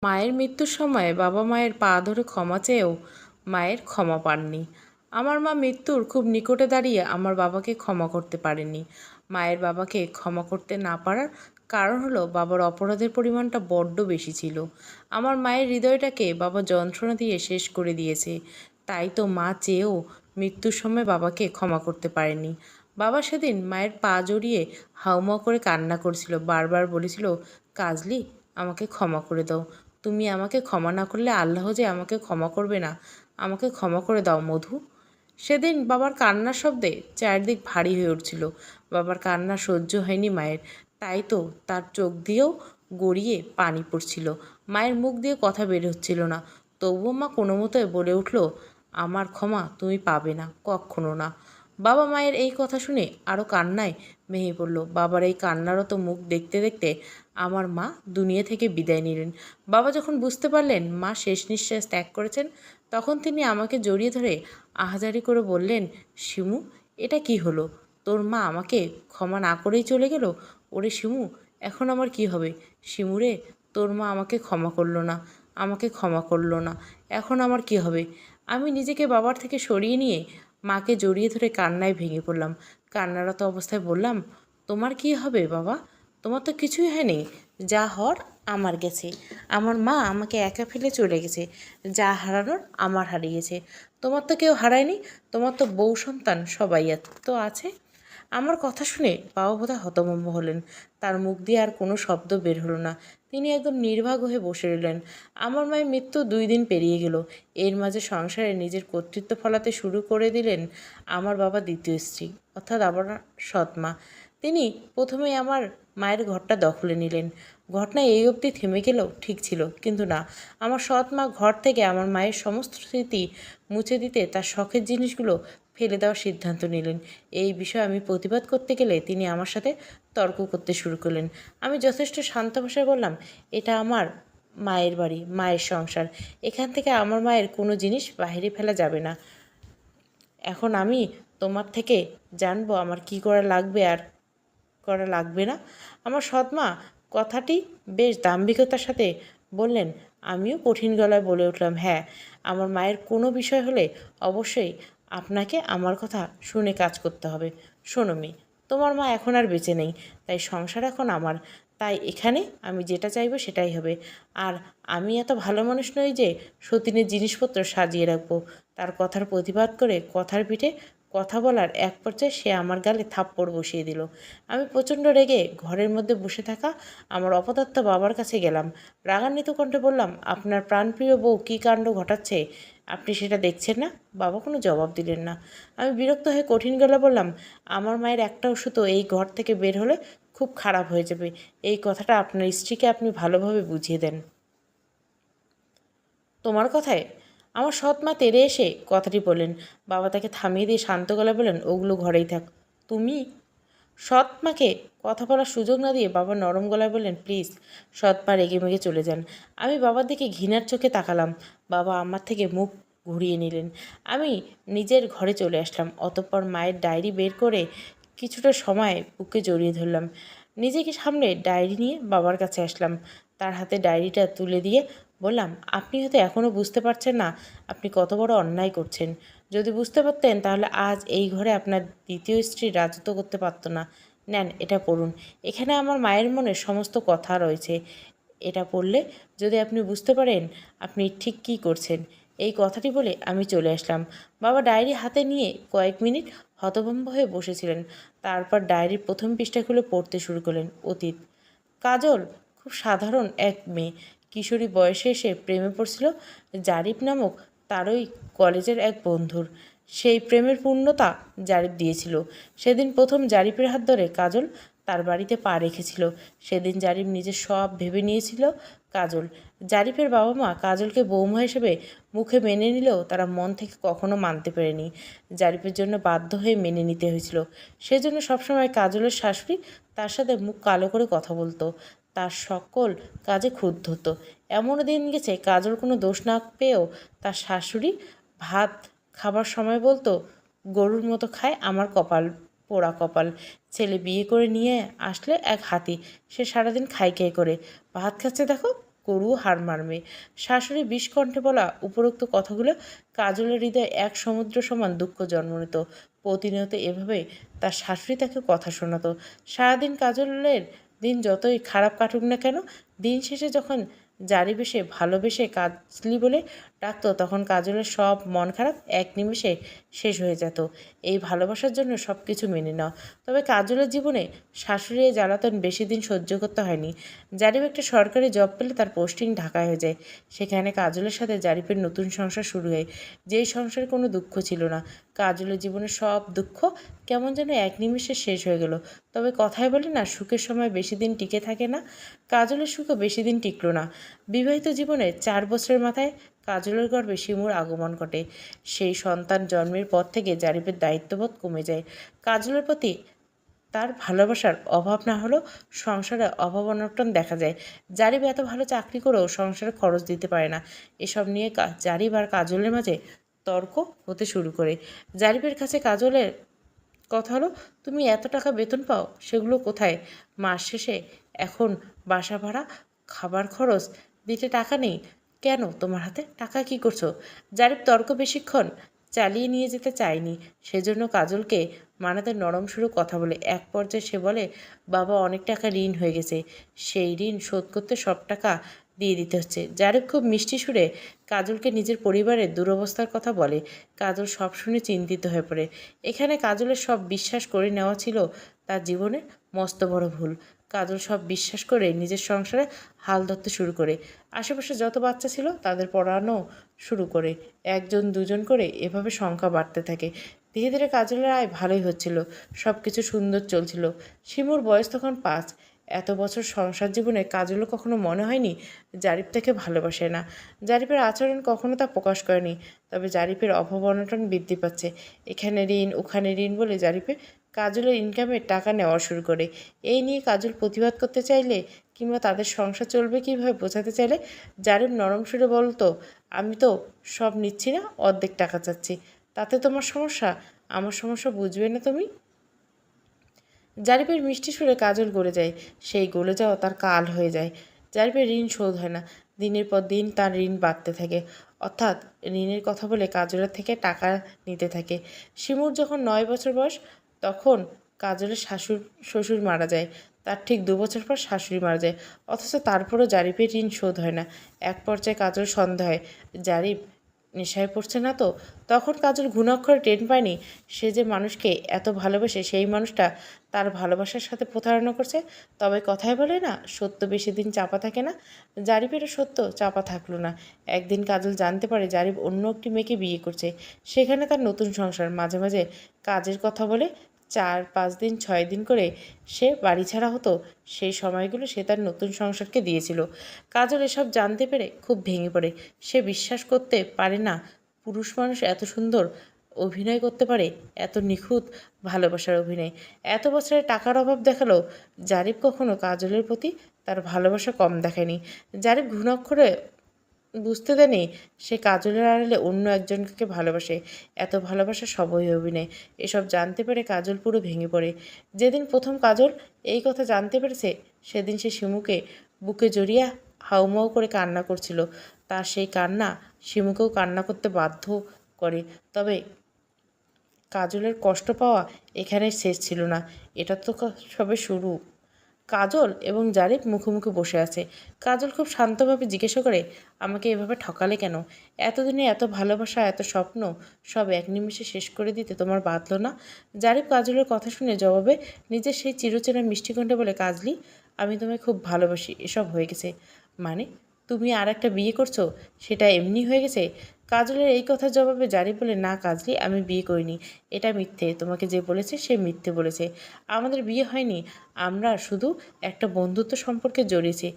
মায়ের মৃত্যুর সময় বাবা মায়ের পা ধরে ক্ষমা চেয়েও মায়ের ক্ষমা পাননি। আমার মা মৃত্যুর খুব নিকটে দাঁড়িয়ে আমার বাবাকে ক্ষমা করতে পারেননি। মায়ের বাবাকে ক্ষমা করতে না পারার কারণ হলো বাবার অপরাধের পরিমাণটা বড্ড বেশি ছিল। আমার মায়ের হৃদয়টাকে বাবা যন্ত্রণা দিয়ে শেষ করে দিয়েছে। তাই তো মা চেয়েও মৃত্যুর সময় বাবাকে ক্ষমা করতে পারেনি। বাবা সেদিন মায়ের পা জড়িয়ে হাউমাউ করে কান্না করছিল, বারবার বলেছিল, কাজলি, আমাকে ক্ষমা করে দাও। তুমি আমাকে ক্ষমা না করলে আল্লাহ যে আমাকে ক্ষমা করবে না। আমাকে ক্ষমা করে দাও মধু। সেদিন বাবার কান্নার শব্দে চারদিক ভারী হয়ে উঠছিল। বাবার কান্না সহ্য হয়নি মায়ের, তাই তো তার চোখ দিয়েও গড়িয়ে পানি পড়ছিল। মায়ের মুখ দিয়ে কথা বের হচ্ছিল না। তবুও মা কোনো মতোই বলে উঠল, আমার ক্ষমা তুমি পাবে না, কক্ষনো না। বাবা মায়ের এই কথা শুনে আরও কান্নায় ভেঙে পড়ল। বাবার এই কান্নারত মুখ দেখতে দেখতে আমার মা দুনিয়া থেকে বিদায় নিলেন। বাবা যখন বুঝতে পারলেন মা শেষ নিঃশ্বাস ত্যাগ করেছেন, তখন তিনি আমাকে জড়িয়ে ধরে আহাজারি করে বললেন, শিমু, এটা কি হলো? তোর মা আমাকে ক্ষমা না করেই চলে গেল। ওরে শিমু, এখন আমার কি হবে? শিমুরে, তোর মা আমাকে ক্ষমা করলো না, আমাকে ক্ষমা করলো না, এখন আমার কি হবে? আমি নিজেকে বাবার থেকে সরিয়ে নিয়ে মাকে জড়িয়ে ধরে কান্নায় ভেঙে পড়লাম। কান্নারত অবস্থায় বললাম, তোমার কি হবে বাবা? তোমার তো কিছুই হয়নি। যা হওয়ার আমার গেছে। আমার মা আমাকে একা ফেলে চলে গেছে। যা হারানোর আমার হারিয়েছে। তোমার তো কেউ হারায়নি। তোমার তো বউ সন্তান সবাই তো আছে। আমার কথা শুনে বাবা বোধহয় হতভম্ব হলেন। তার মুখ দিয়ে আর কোনো শব্দ বের হলো না। তিনি একদম নির্বাক হয়ে বসে রইলেন। আমার মায়ের মৃত্যু 2 দিন পেরিয়ে গেল। এর মাঝে সংসারে নিজের কর্তৃত্ব ফলাতে শুরু করে দিলেন আমার বাবা দ্বিতীয় স্ত্রী, অর্থাৎ আমার সৎমা। তিনি প্রথমেই আমার মায়ের ঘরটা দখলে নিলেন। ঘটনা এই অবধি থেমে গেলেও ঠিক ছিল, কিন্তু না, আমার সৎ মা ঘর থেকে আমার মায়ের সমস্ত স্মৃতি মুছে দিতে তার শখের জিনিসগুলো ফেলে দেওয়ার সিদ্ধান্ত নিলেন। এই বিষয়ে আমি প্রতিবাদ করতে গেলে তিনি আমার সাথে তর্ক করতে শুরু করলেন। আমি যথেষ্ট শান্ত ভাষায় বললাম, এটা আমার মায়ের বাড়ি, মায়ের সংসার। এখান থেকে আমার মায়ের কোনো জিনিস বাইরে ফেলা যাবে না। এখন আমি তোমার থেকে জানবো আমার কি করা লাগবে আর করা লাগবে না। আমার সৎমা কথাটি বেশ দাম্ভিকতার সাথে বললেন। আমিও কঠিন গলায় বলে উঠলাম, হ্যাঁ, আমার মায়ের কোনো বিষয় হলে অবশ্যই আপনাকে আমার কথা শুনে কাজ করতে হবে। শোনো মেয়ে, তোমার মা এখন আর বেঁচে নেই, তাই সংসার এখন আমার। তাই এখানে আমি যেটা চাইবো সেটাই হবে। আর আমি এত ভালো মানুষ নই যে সতীনের জিনিসপত্র সাজিয়ে রাখবো। তার কথার প্রতিবাদ করে কথার পিঠে কথা বলার এক পর্যায়ে সে আমার গালে থাপ্পড় বসিয়ে দিল। আমি প্রচণ্ড রেগে ঘরের মধ্যে বসে থাকা আমার অপদার্থ বাবার কাছে গেলাম। রাগান্বিত কণ্ঠে বললাম, আপনার প্রাণপ্রিয় বউ কী কাণ্ড ঘটাচ্ছে আপনি সেটা দেখছেন না? বাবা কোনো জবাব দিলেন না। আমি বিরক্ত হয়ে কঠিন গলায় বললাম, আমার মায়ের একটা ওষুধও এই ঘর থেকে বের হলে খুব খারাপ হয়ে যাবে। এই কথাটা আপনার স্ত্রীকে আপনি ভালোভাবে বুঝিয়ে দেন। তোমার কথায় আমার সৎ মা তেড়ে এসে কথাটি বললেন। বাবা তাকে থামিয়ে দিয়ে শান্ত গলায় বললেন, ওগুলো ঘরেই থাক। তুমি? সৎ মাকে কথা বলার সুযোগ না দিয়ে বাবা নরম গলায় বললেন, প্লিজ। সৎ মা রেগে মেগে চলে যান। আমি বাবার দিকে ঘৃণার চোখে তাকালাম। বাবা আমার থেকে মুখ ঘুরিয়ে নিলেন। আমি নিজের ঘরে চলে আসলাম। অতঃপর মায়ের ডায়েরি বের করে কিছুটা সময় বুকে জড়িয়ে ধরলাম। নিজেকে সামলে ডায়েরি নিয়ে বাবার কাছে আসলাম। তার হাতে ডায়েরিটা তুলে দিয়ে বললাম, আপনি হয়তো এখনও বুঝতে পারছেন না আপনি কত বড় অন্যায় করছেন। যদি বুঝতে পারতেন তাহলে আজ এই ঘরে আপনার দ্বিতীয় স্ত্রী রাজত্ব করতে পারত না। নেন, এটা পড়ুন। এখানে আমার মায়ের মনে সমস্ত কথা রয়েছে। এটা পড়লে যদি আপনি বুঝতে পারেন আপনি ঠিক কী করছেন। এই কথাটি বলে আমি চলে আসলাম। বাবা ডায়েরি হাতে নিয়ে কয়েক মিনিট হতভম্ব হয়ে বসেছিলেন। তারপর ডায়েরির প্রথম পৃষ্ঠা খুলে পড়তে শুরু করলেন। অতীত। কাজল খুব সাধারণ এক মেয়ে। কিশোরী বয়সে এসে প্রেমে পড়ছিল জারিফ নামক তারই কলেজের এক বন্ধুর। সেই প্রেমের পূর্ণতা জারিফ দিয়েছিল। সেদিন প্রথম জারিফের হাত ধরে কাজল তার বাড়িতে পা রেখেছিল। সেদিন জারিফ নিজের সব ভেবে নিয়েছিল কাজল। জারিফের বাবা মা কাজলকে বৌমা হিসেবে মুখে মেনে নিলেও তারা মন থেকে কখনো মানতে পারেনি। জারিফের জন্য বাধ্য হয়ে মেনে নিতে হয়েছিল। সেজন্য সবসময় কাজলের শাশুড়ি তার সাথে মুখ কালো করে কথা বলতো, তার সকল কাজে ক্ষুব্ধ হতো। এমনও দিন গেছে কাজল কোনো দোষ না পেয়েও তার শাশুড়ি ভাত খাবার সময় বলতো, গরুর মতো খায় আমার কপাল, পোড়া কপাল। ছেলে বিয়ে করে নিয়ে আসলে এক হাতি, সে সারাদিন খাই খাই করে। ভাত খাচ্ছে দেখো, গরু হার মারবে। শাশুড়ি বিষ কণ্ঠে বলা উপরোক্ত কথাগুলো কাজলের হৃদয়ে এক সমুদ্র সমান দুঃখ জন্ম নিত। প্রতিনিয়ত এভাবে তার শাশুড়ি তাকে কথা শোনাতো। সারাদিন কাজলের দিন যতই খারাপ কাটুক না কেন, দিন শেষে যখন জারিবেশে ভালোবেসে কাজলি বলে ডাকতো, তখন কাজলের সব মন খারাপ এক নিমেষে শেষ হয়ে যেত। এই ভালোবাসার জন্য সব কিছু মেনে নাও। তবে কাজলের জীবনে শাশুড়ি এই জ্বালাতন বেশি দিন সহ্য করতে হয়নি। জারিফ একটা সরকারি জব পেলে তার পোস্টিং ঢাকায় হয়ে যায়। সেখানে কাজলের সাথে জারিফের নতুন সংসার শুরু হয়, যেই সংসারে কোনো দুঃখ ছিল না। কাজলের জীবনে সব দুঃখ কেমন যেন এক নিমেষে শেষ হয়ে গেল। তবে কথায় বলে না, সুখের সময় বেশি দিন টিকে থাকে না। কাজলের সুখও বেশি দিন টিকল না। বিবাহিত জীবনে 4 বছরের মাথায় কাজলের গর্ভে শিমুর আগমন ঘটে। সেই সন্তান জন্মের পর থেকে জারিফের দায়িত্ববোধ কমে যায়। কাজলের প্রতি তার ভালোবাসার অভাব না হলেও সংসারে অভাব অনটন দেখা যায়। জারিফ এত ভালো চাকরি করেও সংসারে খরচ দিতে পারে না। এসব নিয়ে জারিফ আর কাজলের মাঝে তর্ক হতে শুরু করে। জারিফের কাছে কাজলের কথা হলো, তুমি এত টাকা বেতন পাও, সেগুলো কোথায়? মাস শেষে এখন বাসা ভাড়া, খাবার খরচ দিতে টাকা নেই কেন তোমার হাতে? টাকা কি করছো? জারিফ তর্ক বেশিক্ষণ চালিয়ে নিয়ে যেতে চায়নি, সেজন্য কাজলকে মানাতে নরম সুরে কথা বলে। এক পর্যায়ে সে বলে, বাবা অনেক টাকা ঋণ হয়ে গেছে, সেই ঋণ শোধ করতে সব টাকা দিয়ে দিতে হচ্ছে। জারিফ খুব মিষ্টি সুরে কাজলকে নিজের পরিবারের দুরবস্থার কথা বলে। কাজল সব শুনে চিন্তিত হয়ে পড়ে। এখানে কাজলের সব বিশ্বাস করে নেওয়া ছিল তার জীবনে মস্ত বড় ভুল। কাজল সব বিশ্বাস করে নিজের সংসারে হাল ধরতে শুরু করে। আশেপাশে যত বাচ্চা ছিল তাদের পড়ানো শুরু করে। 1 জন 2 জন করে এভাবে সংখ্যা বাড়তে থাকে। ধীরে ধীরে কাজলের আয় ভালোই হচ্ছিল, সব কিছু সুন্দর চলছিল। শিমুর বয়স তখন 5। এত বছর সংসার জীবনে কাজলও কখনো মনে হয়নি জারিফ তাকে ভালোবাসে না। জারিফের আচরণ কখনো তা প্রকাশ করেনি। তবে জারিফের অভাব অনটন বৃদ্ধি পাচ্ছে। এখানে ঋণ, ওখানে ঋণ বলে জারিফে কাজলের ইনকামের টাকা নেওয়া শুরু করে। এই নিয়ে কাজল প্রতিবাদ করতে চাইলে কিংবা তাদের সংসার চলবে কীভাবে বোঝাতে চাইলে জারিফ নরম সুরে বলতো, আমি তো সব নিচ্ছি না, অর্ধেক টাকা চাচ্ছি, তাতে তোমার সমস্যা? আমার সমস্যা বুঝবে না তুমি? জারিফের মিষ্টি সুরে কাজল গলে যায়। সেই গলে যাওয়া তার কাল হয়ে যায়। জারিফের ঋণ শোধ হয় না। দিনের পর দিন তার ঋণ বাড়তে থাকে। অর্থাৎ ঋণের কথা বলে কাজলের থেকে টাকা নিতে থাকে। শিমুর যখন 9 বছর বয়স, তখন কাজলের শ্বশুর মারা যায়। তার ঠিক 2 বছর পর শাশুড়ি মারা যায়। অথচ তারপরও জারিফের ঋণ শোধ হয় না। এক পর্যায়ে কাজল সন্দেহ হয়, জারিফ নেশায় পড়ছে না তো? তখন কাজল ঘুণাক্ষরে টের পায়নি সে যে মানুষকে এত ভালোবাসে, সেই মানুষটা তার ভালোবাসার সাথে প্রতারণা করছে। তবে কথায় বলে না, সত্য বেশি দিন চাপা থাকে না। জারিফেরও সত্য চাপা থাকলো না। একদিন কাজল জানতে পারে জারিফ অন্য একটি মেয়েকে বিয়ে করছে। সেখানে তার নতুন সংসার। মাঝে মাঝে কাজের কথা বলে 4-5 দিন 6 দিন করে সে বাড়ি ছাড়া হতো। সেই সময়গুলো সে তার নতুন সংসারকে দিয়েছিল। কাজল এসব জানতে পেরে খুব ভেঙে পড়ে। সে বিশ্বাস করতে পারে না পুরুষ মানুষ এত সুন্দর অভিনয় করতে পারে, এত নিখুঁত ভালোবাসার অভিনয়। এত বছরে টাকার অভাব দেখালেও জারিফ কখনো কাজলের প্রতি তার ভালোবাসা কম দেখায়নি। জারিফ ঘুণাক্ষরে বুঝতে দেয়নি সে কাজলের আড়ালে অন্য একজনকে ভালোবাসে। এত ভালোবাসা সবই অভিনয়। এসব জানতে পেরে কাজল পুরো ভেঙে পড়ে। যেদিন প্রথম কাজল এই কথা জানতে পেরেছে, সেদিন সে শিমুকে বুকে জড়িয়ে হাউমাউ করে কান্না করছিল। তার সেই কান্না শিমুকেও কান্না করতে বাধ্য করে। তবে কাজলের কষ্ট পাওয়া এখানেই শেষ ছিল না, এটা তো সবে শুরু। কাজল এবং জারিফ মুখোমুখি বসে আছে। কাজল খুব শান্তভাবে জিজ্ঞাসা করে, আমাকে এভাবে ঠকালে কেন? এতদিনে এত ভালোবাসা, এত স্বপ্ন সব এক নিমেষে শেষ করে দিতে তোমার বাধল না? জারিফ কাজলের কথা শুনে জবাবে নিজের সেই চিরচেনা মিষ্টি কণ্ঠে বলে, কাজলি, আমি তোমায় খুব ভালোবাসি, এসব হয়ে গেছে। মানে তুমি আর একটা বিয়ে করছো? সেটা এমনি হয়ে গেছে? কাজলের এই কথার জবাবে জারিফ বলে, না কাজলি, আমি বিয়ে করিনি, এটা মিথ্যে। তোমাকে যে বলেছে সে মিথ্যে বলেছে। আমাদের বিয়ে হয়নি, আমরা শুধু একটা বন্ধুত্ব সম্পর্কে জড়িয়েছি।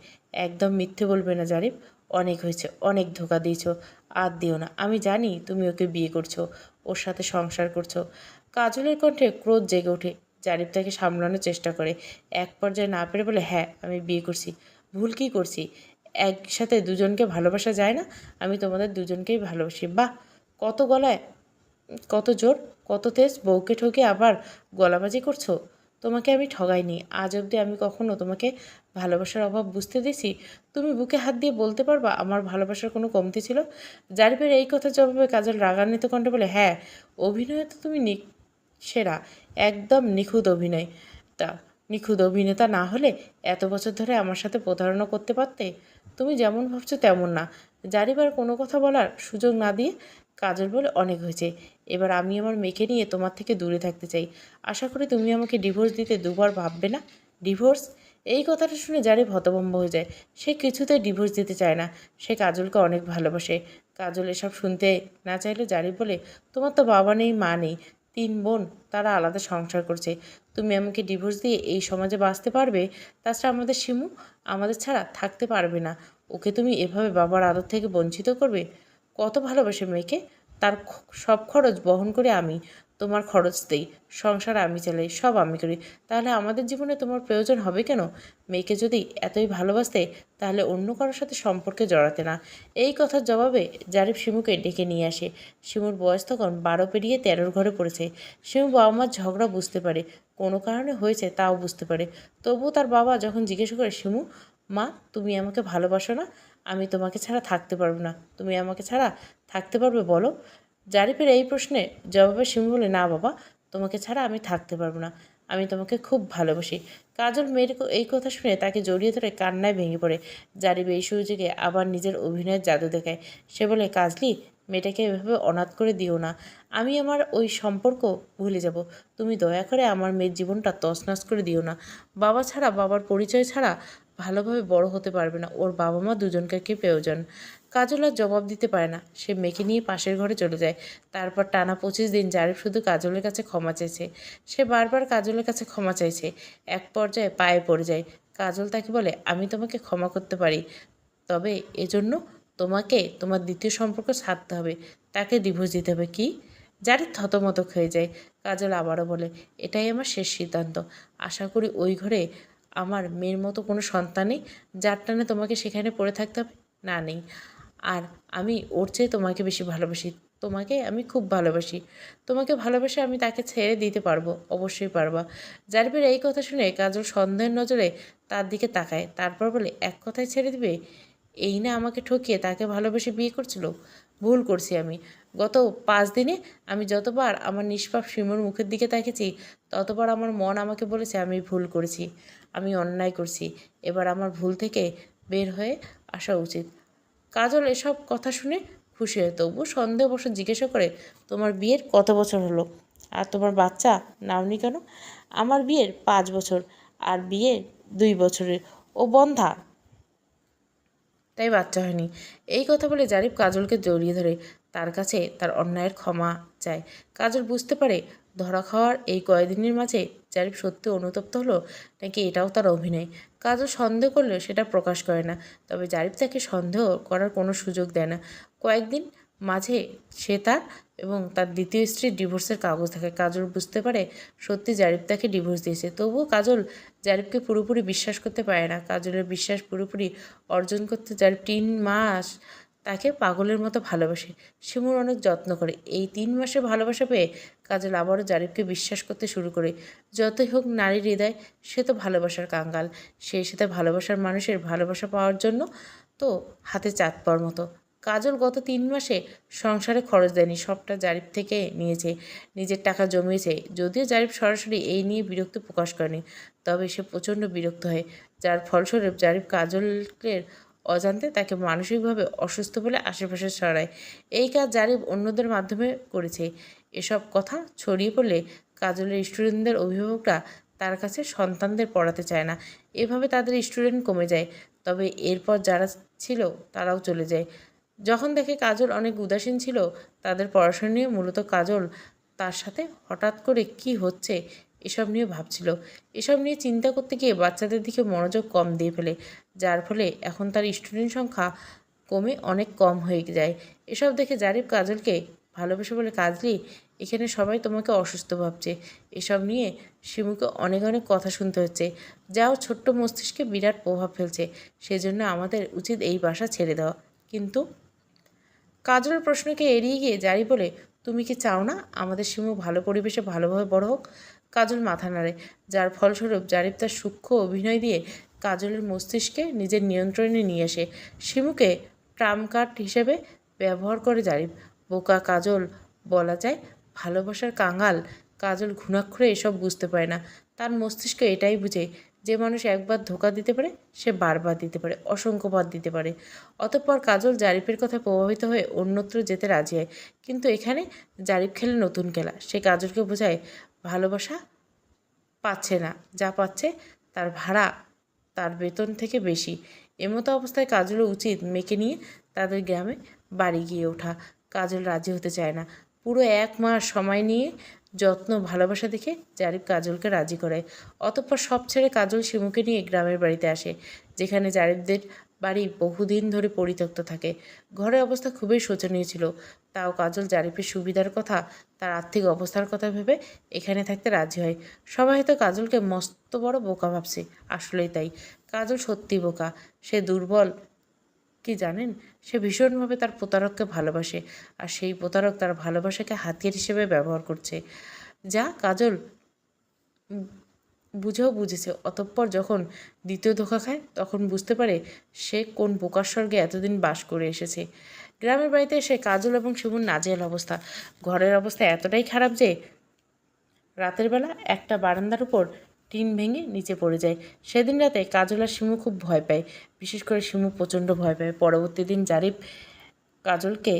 একদম মিথ্যে বলবে না জারিফ, অনেক হয়েছে, অনেক ধোঁকা দিয়েছ, আর দিও না। আমি জানি তুমি ওকে বিয়ে করছো, ওর সাথে সংসার করছো। কাজলের কণ্ঠে ক্রোধ জেগে ওঠে। জারিফ তাকে সামলানোর চেষ্টা করে। এক পর্যায়ে না পেরে বলে, হ্যাঁ আমি বিয়ে করছি। ভুল কি করছি? একসাথে দুজনকে ভালোবাসা যায় না? আমি তোমাদের দুজনকেই ভালোবাসি। বাহ, কত গলায়, কত জোর, কত তেজ! বউকে ঠকে আবার গলাবাজি করছো? তোমাকে আমি ঠগাইনি, আজ অবধি আমি কখনো তোমাকে ভালোবাসার অভাব বুঝতে দিছি? তুমি বুকে হাত দিয়ে বলতে পারবা আমার ভালোবাসার কোনো কমতি ছিল? জারিফের এই কথার জবাবে কাজল রাগান্বিত কণ্ঠে বলে, হ্যাঁ, অভিনয়ে তো তুমি সেরা, একদম নিখুঁত অভিনয়টা। নিখুঁত অভিনেতা না হলে এত বছর ধরে আমার সাথে প্রতারণা করতে পারতে? তুমি যেমন ভাবছো তেমন না। জারিফ আর কোনো কথা বলার সুযোগ না দিয়ে কাজল বলে, অনেক হয়েছে, এবার আমি আমার মেয়েকে নিয়ে তোমার থেকে দূরে থাকতে চাই। আশা করি তুমি আমাকে ডিভোর্স দিতে দুবার ভাববে না। ডিভোর্স? এই কথাটা শুনে জারিফ হতভম্ব হয়ে যায়। সে কিছুতেই ডিভোর্স দিতে চায় না, সে কাজলকে অনেক ভালোবাসে। কাজল এসব শুনতে না চাইলে জারিফ বলে, তোমার তো বাবা নেই, মা নেই, 3 বোন, তারা আলাদা সংসার করছে। তুমি আমাকে ডিভোর্স দিয়ে এই সমাজে বাঁচতে পারবে? তাছাড়া আমাদের শিমু আমাদের ছাড়া থাকতে পারবে না। ওকে তুমি এভাবে বাবার আদর থেকে বঞ্চিত করবে? কত ভালোবাসে মেয়েকে, তার সব খরচ বহন করে আমি, তোমার খরচ দেই, সংসার আমি চালাই, সব আমি করি। তাহলে আমাদের জীবনে তোমার প্রয়োজন হবে কেন? মেয়েকে যদি এতই ভালোবাসতে তাহলে অন্য কারোর সাথে সম্পর্কে জড়াতে না। এই কথার জবাবে জারিফ শিমুকে ডেকে নিয়ে আসে। শিমুর বয়স তখন 12 পেরিয়ে 13-র ঘরে পড়েছে। শিমু বাবা মার ঝগড়া বুঝতে পারে, কোনো কারণে হয়েছে তাও বুঝতে পারে। তবুও তার বাবা যখন জিজ্ঞেস করে, শিমু মা, তুমি আমাকে ভালোবাসো না? আমি তোমাকে ছাড়া থাকতে পারবো না। তুমি আমাকে ছাড়া থাকতে পারবে বলো? জারিফের এই প্রশ্নে জবাবে শিমু বলে, না বাবা, তোমাকে ছাড়া আমি থাকতে পারবো না। আমি তোমাকে খুব ভালোবাসি। কাজল মেয়ের এই কথা শুনে তাকে জড়িয়ে ধরে কান্নায় ভেঙে পড়ে। জারিফ এই সুযোগে আবার নিজের অভিনয়ের জাদু দেখায়। সে বলে, কাজলি, মেয়েটাকে এভাবে অনাথ করে দিও না। আমি আমার ওই সম্পর্ক ভুলে যাব। তুমি দয়া করে আমার মেয়ের জীবনটা তছনছ করে দিও না। বাবা ছাড়া, বাবার পরিচয় ছাড়া ভালোভাবে বড় হতে পারবে না। ওর বাবা মা দুজনকে প্রয়োজন। কাজল আর জবাব দিতে পারে না। সে মেয়েকে নিয়ে পাশের ঘরে চলে যায়। তারপর টানা 25 দিন জারিফ শুধু কাজলের কাছে ক্ষমা চাইছে। সে বারবার কাজলের কাছে ক্ষমা চাইছে। এক পর্যায়ে পায়ে পড়ে যায়। কাজল তাকে বলে, আমি তোমাকে ক্ষমা করতে পারি, তবে এজন্য তোমাকে তোমার দ্বিতীয় সম্পর্ক ছাড়তে হবে, তাকে ডিভোর্স দিতে হবে। কি? জারিফ থতমত হয়ে যায়। কাজল আবারও বলে, এটাই আমার শেষ সিদ্ধান্ত। আশা করি ওই ঘরে আমার মেয়ের মতো কোনো সন্তান নেই যার টানে তোমাকে সেখানে পড়ে থাকতে হবে। না, নেই। আর আমি ওর চেয়ে তোমাকে বেশি ভালোবাসি। তোমাকে আমি খুব ভালোবাসি। তোমাকে ভালোবেসে আমি তাকে ছেড়ে দিতে পারবো? অবশ্যই পারবা। জারিফের এই কথা শুনে কাজল সন্দেহের নজরে তার দিকে তাকায়। তারপর বলে, এক কথায় ছেড়ে দিবে? এই না আমাকে ঠকিয়ে তাকে ভালোবেসে বিয়ে করছিল? ভুল করছি আমি। গত 5 দিনে আমি যতবার আমার নিষ্পাপ শিমুর মুখের দিকে তাকিয়েছি, ততবার আমার মন আমাকে বলেছে আমি ভুল করেছি, আমি অন্যায় করছি। এবার আমার ভুল থেকে বের হয়ে আসা উচিত। কাজল এসব কথা শুনে খুশি হয়, তবুও সন্দেহবশত জিজ্ঞাসা করে, তোমার বিয়ের কত বছর হলো? আর তোমার বাচ্চা নাওনি কেন? আমার বিয়ের 5 বছর, আর বিয়ের 2 বছরের। ও বন্ধা, তাই বাচ্চা হয়নি। এই কথা বলে জারিফ কাজলকে জড়িয়ে ধরে তার কাছে তার অন্যায়ের ক্ষমা চায়। কাজল বুঝতে পারে ধরা খাওয়ার এই কয়েকদিনের মাঝে জারিফ সত্যি অনুতপ্ত হলো নাকি এটাও তার অভিনয়। কাজল সন্দেহ করলেও সেটা প্রকাশ করে না, তবে জারিফ তাকে সন্দেহ করার কোনো সুযোগ দেয় না। কয়েকদিন মাঝে সে তার এবং তার দ্বিতীয় স্ত্রীর ডিভোর্সের কাগজ থাকে। কাজল বুঝতে পারে সত্যি জারিফ তাকে ডিভোর্স দিয়েছে। তবুও কাজল জারিফকে পুরোপুরি বিশ্বাস করতে পারে না। কাজলের বিশ্বাস পুরোপুরি অর্জন করতে জারিফ 3 মাস তাকে পাগলের মতো ভালোবাসে। শিমুর অনেক যত্ন করে। এই 3 মাসে ভালোবাসা পেয়ে কাজল আবারও জারিফকে বিশ্বাস করতে শুরু করে। যতই হোক নারীর হৃদয়, সে তো ভালোবাসার কাঙ্গাল। সেই সাথে ভালোবাসার মানুষের ভালোবাসা পাওয়ার জন্য তো হাতে চাঁদ পাওয়ার মতো। কাজল গত 3 মাসে সংসারে খরচ দেয়নি, সবটা জারিফ থেকে নিয়েছে, নিজের টাকা জমিয়েছে। যদিও জারিফ সরাসরি এই নিয়ে বিরক্তি প্রকাশ করেনি, তবে সে প্রচণ্ড বিরক্ত হয়, যার ফলস্বরূপ জারিফ কাজলের অজান্তে তাকে মানসিকভাবে অসুস্থ বলে আশেপাশে ছড়ায়। এই কাজ জারিফ অন্যদের মাধ্যমে করেছে। এসব কথা ছড়িয়ে পড়লে কাজলের স্টুডেন্টদের অভিভাবকরা তার কাছে সন্তানদের পড়াতে চায় না। এভাবে তাদের স্টুডেন্ট কমে যায়। তবে এরপর যারা ছিল তারাও চলে যায়। যখন দেখে কাজল অনেক উদাসীন ছিল তাদের পড়াশোনা নিয়ে, মূলত কাজল তার সাথে হঠাৎ করে কি হচ্ছে এসব নিয়ে ভাবছিল। এসব নিয়ে চিন্তা করতে গিয়ে বাচ্চাদের দিকে মনোযোগ কম দিয়ে ফেলে, যার ফলে এখন তার স্টুডেন্ট সংখ্যা কমে অনেক কম হয়ে যায়। এসব দেখে জারিফ কাজলকে ভালোবেসে বলে, কাজলি, এখানে সবাই তোমাকে অসুস্থ ভাবছে। এসব নিয়ে শিমুকে অনেক অনেক কথা শুনতে হচ্ছে, যাও ছোট্ট মস্তিষ্কে বিরাট প্রভাব ফেলছে। সেজন্য আমাদের উচিত এই বাসা ছেড়ে দেওয়া। কিন্তু কাজলের প্রশ্নকে এড়িয়ে গিয়ে জারি বলে, তুমি কি চাও না আমাদের শিমু ভালো পরিবেশে ভালোভাবে বড় হোক? কাজল মাথা নাড়ে, যার ফলস্বরূপ জারিফ তার সূক্ষ্ম অভিনয় দিয়ে কাজলের মস্তিষ্কে নিজের নিয়ন্ত্রণে নিয়ে আসে। শিমুকে ট্রাম্প কার্ড হিসেবে ব্যবহার করে জারিফ। বোকা কাজল, বলা যায় ভালোবাসার কাঙাল। কাজল ঘুণাক্ষরে এসব বুঝতে পারে না। তার মস্তিষ্ক এটাই বুঝে, যে মানুষ একবার ধোঁকা দিতে পারে সে বারবার দিতে পারে, অসংখ্যবার দিতে পারে। অতঃপর কাজল জারিফের কথায় প্রভাবিত হয়ে অন্যত্র যেতে রাজি হয়। কিন্তু এখানে জারিফ খেলে নতুন খেলা। সে কাজলকে বোঝায় ভালোবাসা পাচ্ছে না, যা পাচ্ছে তার ভাড়া তার বেতন থেকে বেশি। এমতো অবস্থায় কাজলের উচিত মেয়েকে নিয়ে তাদের গ্রামে বাড়ি গিয়ে ওঠা। কাজল রাজি হতে চায় না। পুরো 1 মাস সময় নিয়ে যত্ন ভালোবাসা দেখে জারিফ কাজলকে রাজি করায়। অতঃপর সব ছেড়ে কাজল শিমুকে নিয়ে গ্রামের বাড়িতে আসে, যেখানে জারিফদের বাড়ি বহুদিন ধরে পরিত্যক্ত থাকে। ঘরের অবস্থা খুবই শোচনীয় ছিল। তাও কাজল জারিফের সুবিধার কথা, তার আর্থিক অবস্থার কথা ভেবে এখানে থাকতে রাজি হয়। সবাই হয়তো কাজলকে মস্ত বড় বোকা ভাবছে। আসলেই তাই। কাজল সত্যি বোকা। সে দুর্বল কি জানেন? সে ভীষণভাবে তার প্রতারককে ভালোবাসে, আর সেই প্রতারক তার ভালোবাসাকে হাতিয়ার হিসেবে ব্যবহার করছে। যা কাজল বুঝেও বুঝেছে। অতঃপর যখন দ্বিতীয় ধোঁকা খায় তখন বুঝতে পারে সে কোন বোকার স্বর্গে এতদিন বাস করে এসেছে। গ্রামের বাড়িতে এসে কাজল এবং শিমুর নাজেহাল অবস্থা। ঘরের অবস্থা এতটাই খারাপ যে রাতের বেলা একটা বারান্দার উপর টিন ভেঙে নিচে পড়ে যায়। সেদিন রাতে কাজল আর শিমু খুব ভয় পায়। বিশেষ করে শিমু প্রচণ্ড ভয় পায়। পরবর্তী দিন জারিফ কাজলকে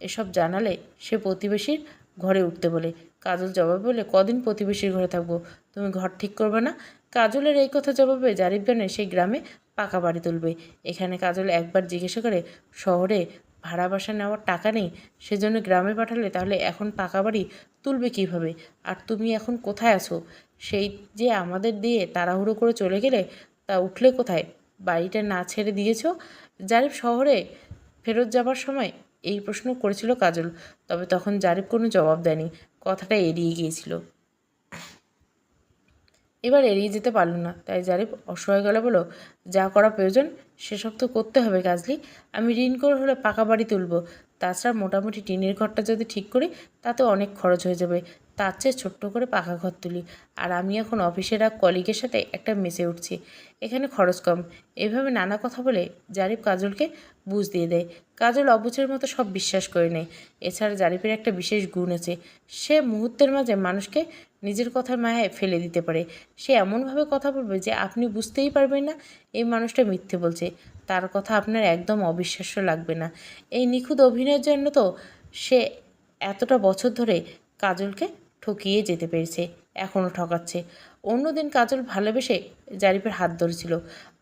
এসব জানালে সে প্রতিবেশীর ঘরে উঠতে বলে। কাজল জবাব বলে, কদিন প্রতিবেশীর ঘরে থাকবো? তুমি ঘর ঠিক করবে না? কাজলের এই কথা জবাবে জারিফ জানে সেই গ্রামে পাকা বাড়ি তুলবে। এখানে কাজল একবার জিজ্ঞাসা করে, শহরে ভাড়া বাসা নেওয়ার টাকা নেই, সেজন্য গ্রামে পাঠালে, তাহলে এখন পাকা বাড়ি তুলবে কীভাবে? আর তুমি এখন কোথায় আছো? সেই যে আমাদের দিয়ে তাড়াহুড়ো করে চলে গেলে, তা উঠলে কোথায়? বাড়িটা না ছেড়ে দিয়েছ? জারিফ শহরে ফেরত যাবার সময় এই প্রশ্ন করেছিল কাজল। তবে তখন জারিফ কোনো জবাব দেয়নি, কথাটা এড়িয়ে গিয়েছিল। এবার এড়িয়ে যেতে পারল না, তাই জারিফ অসহায় গলা বলল, যা করা প্রয়োজন সেসব তো করতে হবে কাজলি। আমি ঋণ করে হলে পাকা বাড়ি তুলব। তাছাড়া মোটামুটি টিনের ঘরটা যদি ঠিক করি তাতে অনেক খরচ হয়ে যাবে। তার চেয়ে ছোট্ট করে পাকা ঘর তুলি। আর আমি এখন অফিসের এক কলিগের সাথে একটা মেসে উঠছি, এখানে খরচ কম। এভাবে নানা কথা বলে জারিফ কাজলকে বুঝ দিয়ে দেয়। কাজল অবুঝের মতো সব বিশ্বাস করে নেয়। এছাড়া জারিফের একটা বিশেষ গুণ আছে, সে মুহূর্তের মাঝে মানুষকে নিজের কথার মায়ায় ফেলে দিতে পারে। সে এমনভাবে কথা বলবে যে আপনি বুঝতেই পারবেন না এই মানুষটা মিথ্যে বলছে। তার কথা আপনার একদম অবিশ্বাস্য লাগবে না। এই নিখুঁত অভিনয়ের জন্য তো সে এতটা বছর ধরে কাজলকে ঠকিয়ে যেতে পেরেছে, এখনও ঠকাচ্ছে। অন্যদিন কাজল ভালোবেসে জারিফের হাত ধরেছিল।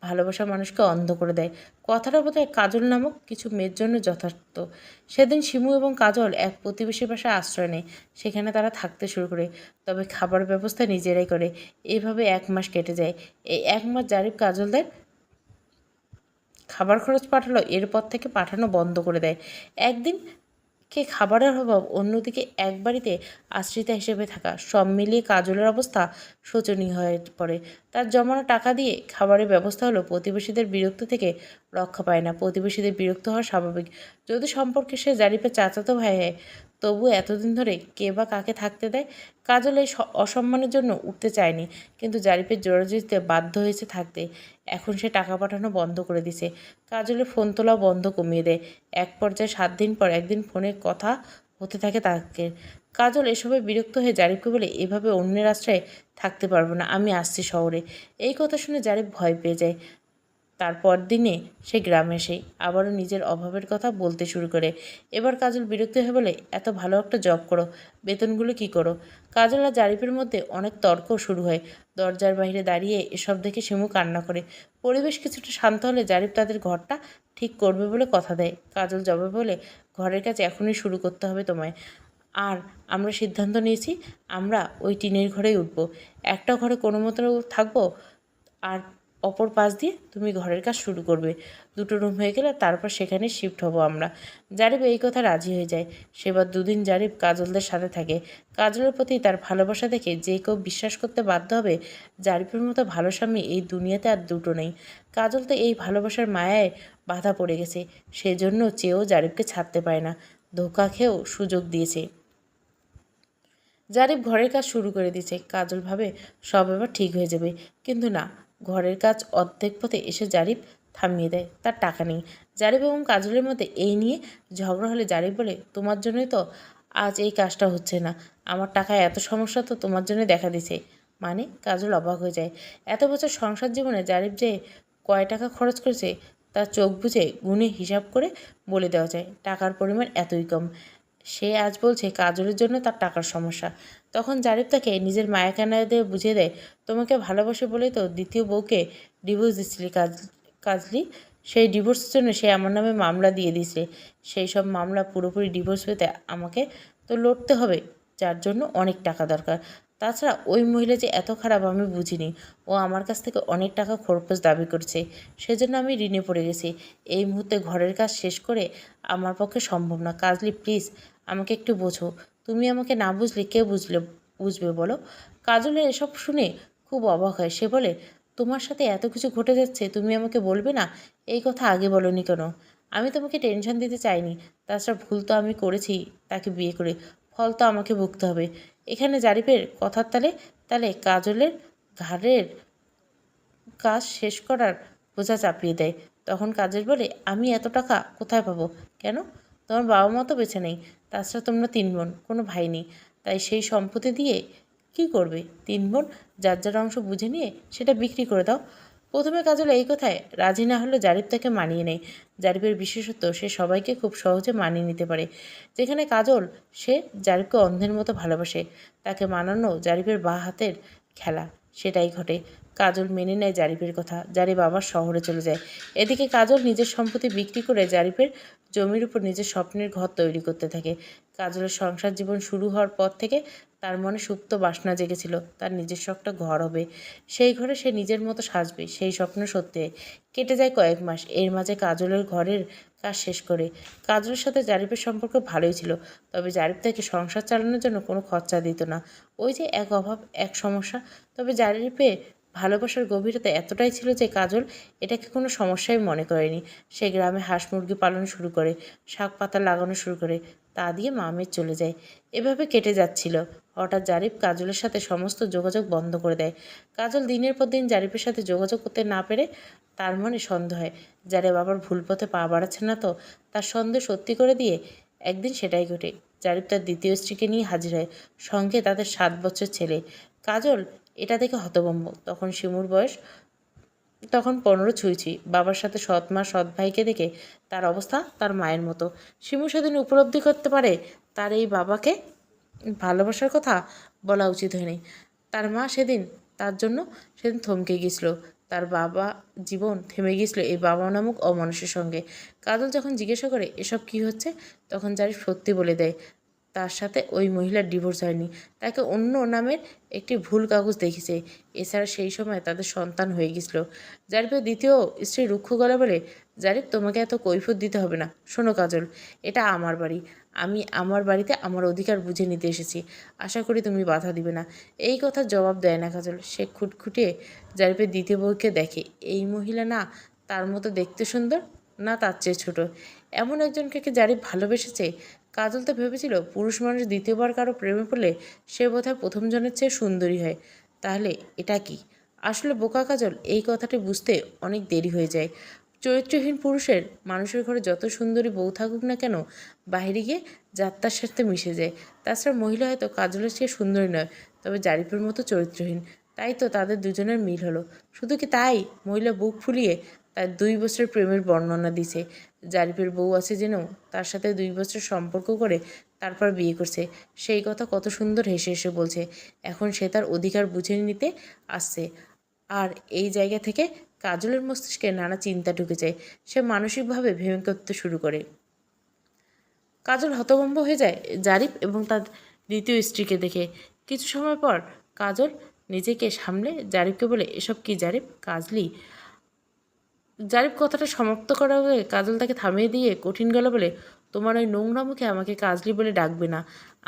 ভালোবাসা মানুষকে অন্ধ করে দেয়, কথাটা বোধহয় কাজল নামক কিছু মেয়ের জন্য যথার্থ। সেদিন শিমু এবং কাজল এক প্রতিবেশীর বাসায় আশ্রয় নেয়। সেখানে তারা থাকতে শুরু করে, তবে খাবার ব্যবস্থা নিজেরাই করে। এইভাবে 1 মাস কেটে যায়। এই 1 মাস জারিফ কাজলদের খাবার খরচ পাঠালো, এরপর থেকে পাঠানো বন্ধ করে দেয়। একদিন কে খাবারের অভাব, অন্যদিকে এক বাড়িতে আশ্রিতা হিসেবে থাকা, সব মিলিয়ে কাজলের অবস্থা শোচনীয় হয়ে পড়ে। তার জমানো টাকা দিয়ে খাবারের ব্যবস্থা হলো, প্রতিবেশীদের বিরক্ত থেকে রক্ষা পায় না। প্রতিবেশীদের বিরক্ত হওয়া স্বাভাবিক, যদি সম্পর্কে সে জারিফের চাচাতো ভাই হয়। তবু এতদিন ধরে কে বা কাকে থাকতে দেয়? কাজল এই অসম্মানের জন্য উঠতে চায়নি, কিন্তু জারিফের জোরাজুরিতে বাধ্য হয়েছে থাকতে। এখন সে টাকা পাঠানো বন্ধ করে দিছে। কাজলের ফোন তোলাও বন্ধ কমিয়ে দেয়। এক পর্যায়ে 7 দিন পর একদিন ফোনে কথা হতে থাকে তাকে। কাজল এসবে বিরক্ত হয়ে জারিফকে বলে, এভাবে অন্যের আশ্রয়ে থাকতে পারবো না, আমি আসছি শহরে। এই কথা শুনে জারিফ ভয় পেয়ে যায়। তারপর দিনে সে গ্রামে এসে আবারও নিজের অভাবের কথা বলতে শুরু করে। এবার কাজল বিরক্ত হয়ে বলে, এত ভালো একটা জব করো, বেতনগুলো কি করো? কাজল আর জারিফের মধ্যে অনেক তর্ক শুরু হয়। দরজার বাইরে দাঁড়িয়ে এসব দেখে শিমু কান্না করে। পরিবেশ কিছুটা শান্ত হলে জারিফ তাদের ঘরটা ঠিক করবে বলে কথা দেয়। কাজল জবাবে বলে, ঘরের কাজ এখনই শুরু করতে হবে তোমায়। আর আমরা সিদ্ধান্ত নিয়েছি আমরা ওই টিনের ঘরেই উঠবো। একটা ঘরে কোনো মতো থাকবো, আর অপর পাশ দিয়ে তুমি ঘরের কাজ শুরু করবে। 2টো রুম হয়ে গেলে তারপর সেখানে শিফট হব আমরা। জারিফ এই কথা রাজি হয়ে যায়। সেবার 2 দিন জারিফ কাজলদের সাথে থাকে। কাজলের প্রতি তার ভালোবাসা দেখে যে কেউ বিশ্বাস করতে বাধ্য হবে, জারিফের মতো ভালো স্বামী এই দুনিয়াতে আর 2টো নেই। কাজল তো এই ভালোবাসার মায়ায় বাধা পড়ে গেছে, সেজন্য চেয়েও জারিফকে ছাড়তে পারে না। ধোঁকা খেয়েও সুযোগ দিয়েছে। জারিফ ঘরের কাজ শুরু করে দিয়েছে। কাজল ভাবে সব এবার ঠিক হয়ে যাবে, কিন্তু না, ঘরের কাজ অর্ধেক পথে এসে জারিফ থামিয়ে দেয়। তার টাকা নেই। জারিফ এবং কাজলের মধ্যে এই নিয়ে ঝগড়া হলে জারিফ বলে, তোমার জন্যই তো আজ এই কাজটা হচ্ছে না। আমার টাকায় এত সমস্যা তো তোমার জন্য দেখা দিছে। মানে? কাজল অবাক হয়ে যায়। এত বছর সংসার জীবনে জারিফ যে কয় টাকা খরচ করেছে তার চোখ বুজে গুণে হিসাব করে বলে দেওয়া যায়। টাকার পরিমাণ এতই কম। সে আজ বলছে কাজলের জন্য তার টাকার সমস্যা। তখন জারিফ তাকে নিজের মায়াকানা দিয়ে বুঝিয়ে দেয়, তোমাকে ভালোবাসে বলেই তো দ্বিতীয় বউকে ডিভোর্স দিচ্ছিলি কাজলি। সেই ডিভোর্সের জন্য সে আমার নামে মামলা দিয়ে দিয়েছে। সেই সব মামলা পুরোপুরি ডিভোর্স পেতে আমাকে তো লড়তে হবে, যার জন্য অনেক টাকা দরকার। তাছাড়া ওই মহিলা যে এত খারাপ আমি বুঝিনি। ও আমার কাছ থেকে অনেক টাকা খরপোশ দাবি করছে, সেজন্য আমি ঋণে পড়ে গেছি। এই মুহূর্তে ঘরের কাজ শেষ করে আমার পক্ষে সম্ভব না। কাজলি প্লিজ আমাকে একটু বোঝো। তুমি আমাকে না বুঝলে কে বুঝবে বলো? কাজলের এসব শুনে খুব অবাক হয়। সে বলে, তোমার সাথে এত কিছু ঘটে যাচ্ছে, তুমি আমাকে বলবে না? এই কথা আগে বলনি কেন? আমি তোমাকে টেনশন দিতে চাইনি। তাছাড়া ভুল তো আমি করেছি তাকে বিয়ে করে, ফল তো আমাকে ভুগতে হবে। এখানে জারিফের কথার তালে তালে কাজলের ঘাড়ের কাজ শেষ করার বোঝা চাপিয়ে দেয়। তখন কাজল বলে, আমি এত টাকা কোথায় পাবো? কেন? তোমার বাবা মা তো বেঁচে নেই। তাছাড়া তোমরা 3 বোন, কোনো ভাই নেই। তাই সেই সম্পত্তি দিয়ে কি করবে? 3 বোন যার যার অংশ বুঝে নিয়ে সেটা বিক্রি করে দাও। প্রথমে কাজল এই কথায় রাজি না হলেও জারিফ তাকে মানিয়ে নেয়। জারিফের বিশেষত্ব, সে সবাইকে খুব সহজে মানিয়ে নিতে পারে। যেখানে কাজল, সে জারিফকে অন্ধের মতো ভালোবাসে। তাকে মানানো জারিফের বাঁ হাতের খেলা। সেটাই ঘটে। কাজল মেনে নেয় জারিফের কথা। জারিফ আবার শহরে চলে যায়। এদিকে কাজল নিজের সম্পত্তি বিক্রি করে জারিফের জমির উপর নিজের স্বপ্নের ঘর তৈরি করতে থাকে। কাজলের সংসার জীবন শুরু হওয়ার পর থেকে তার মনে সুপ্ত বাসনা জেগেছিল তার নিজস্ব একটা ঘর হবে। সেই ঘরে সে নিজের মতো সাজবে। সেই স্বপ্ন সত্যি হয়। কেটে যায় কয়েক মাস। এর মাঝে কাজলের ঘরের কাজ শেষ করে। কাজলের সাথে জারিফের সম্পর্ক ভালোই ছিল। তবে জারিফ তাকে সংসার চালানোর জন্য কোনো খরচা দিত না। ওই যে এক অভাব, এক সমস্যা। তবে জারিফে ভালোবাসার গভীরতা এতটাই ছিল যে কাজল এটাকে কোনো সমস্যাই মনে করেনি। সে গ্রামে হাঁস মুরগি পালন শুরু করে, শাক পাতা লাগানো শুরু করে। তা দিয়ে মামের চলে যায়। এভাবে কেটে যাচ্ছিল। হঠাৎ জারিফ কাজলের সাথে সমস্ত যোগাযোগ বন্ধ করে দেয়। কাজল দিনের পর দিন জারিফের সাথে যোগাযোগ করতে না পেরে তার মনে সন্দেহ হয়, জারিফ আবার ভুল পথে পা বাড়াচ্ছে না তো। তার সন্দেহ সত্যি করে দিয়ে একদিন সেটাই ঘটে। জারিফ তার দ্বিতীয় স্ত্রীকে নিয়ে হাজির হয়, সঙ্গে তাদের 7 বছর ছেলে। কাজল এটা দেখে হতভম্ব। তখন শিমুর বয়স 15 ছুঁইছি। বাবার সাথে সৎ মা সৎ ভাইকে দেখে তার অবস্থা তার মায়ের মতো। শিমু সেদিন উপলব্ধি করতে পারে তার এই বাবাকে ভালোবাসার কথা বলা উচিত হয়নি। তার মা সেদিন তার জন্য সেদিন থমকে গিয়েছিল। তার বাবা জীবন থেমে গিয়েছিল এই বাবা নামক অমানুষের সঙ্গে। কাজল যখন জিজ্ঞাসা করে এসব কি হচ্ছে, তখন জারিফ সত্যি বলে দেয় তার সাথে ওই মহিলার ডিভোর্স হয়নি। তাকে অন্য নামের একটি ভুল কাগজ দেখেছে। এছাড়া সেই সময় তাদের সন্তান হয়ে গিয়েছিল। জারিফের দ্বিতীয় স্ত্রী রুক্ষ গলা বলে, জারিফ তোমাকে এত কৈফিয়ত দিতে হবে না। শোনো কাজল, এটা আমার বাড়ি। আমি আমার বাড়িতে আমার অধিকার বুঝে নিতে এসেছি। আশা করি তুমি বাধা দিবে না। এই কথার জবাব দেয় না কাজল। সে খুটখুটিয়ে জারিফের দ্বিতীয় বউকে দেখে। এই মহিলা না তার মতো দেখতে সুন্দর, না তার চেয়ে ছোট। এমন একজনকে কি জারিফ ভালোবেসেছে? কাজল তো ভেবেছিল পুরুষ মানুষ দ্বিতীয়বার কারো প্রেমে পড়লে সে বোধহয় প্রথম জনের চেয়ে সুন্দরী হয়। তাহলে এটা কি? আসলে বোকা কাজল এই কথাটি বুঝতে অনেক দেরি হয়ে যায়। চরিত্রহীন পুরুষের মানুষের ঘরে যত সুন্দরী বউ থাকুক না কেন, বাইরে গিয়ে যাত্রার সাথে মিশে যায়। তাছাড়া মহিলা হয়তো কাজলের চেয়ে সুন্দরী নয়, তবে জারিফের মতো চরিত্রহীন। তাই তো তাদের দুজনের মিল হলো। শুধু কি তাই, মহিলা বুক ফুলিয়ে তার 2 বছরের প্রেমের বর্ণনা দিছে। জারিফের বউ আছে জেনেও তার সাথে 2 বছর সম্পর্ক করে তারপর বিয়ে করছে। সেই কথা কত সুন্দর হেসে হেসে বলছে। এখন সে তার অধিকার বুঝে নিতে আসছে। আর এই জায়গা থেকে কাজলের মস্তিষ্কে নানা চিন্তা ঢুকে যায়। সে মানসিকভাবে ভেঙে করতে শুরু করে। কাজল হতভম্ব হয়ে যায় জারিফ এবং তার দ্বিতীয় স্ত্রীকে দেখে। কিছু সময় পর কাজল নিজেকে সামলে জারিফকে বলে, এসব কি জারিফ? কাজলি? জারিফ কথাটা সমাপ্ত করার আগে কাজল তাকে থামিয়ে দিয়ে কঠিন গলা বলে, তোমার ওই নোংরা মুখে আমাকে কাজলি বলে ডাকবে না।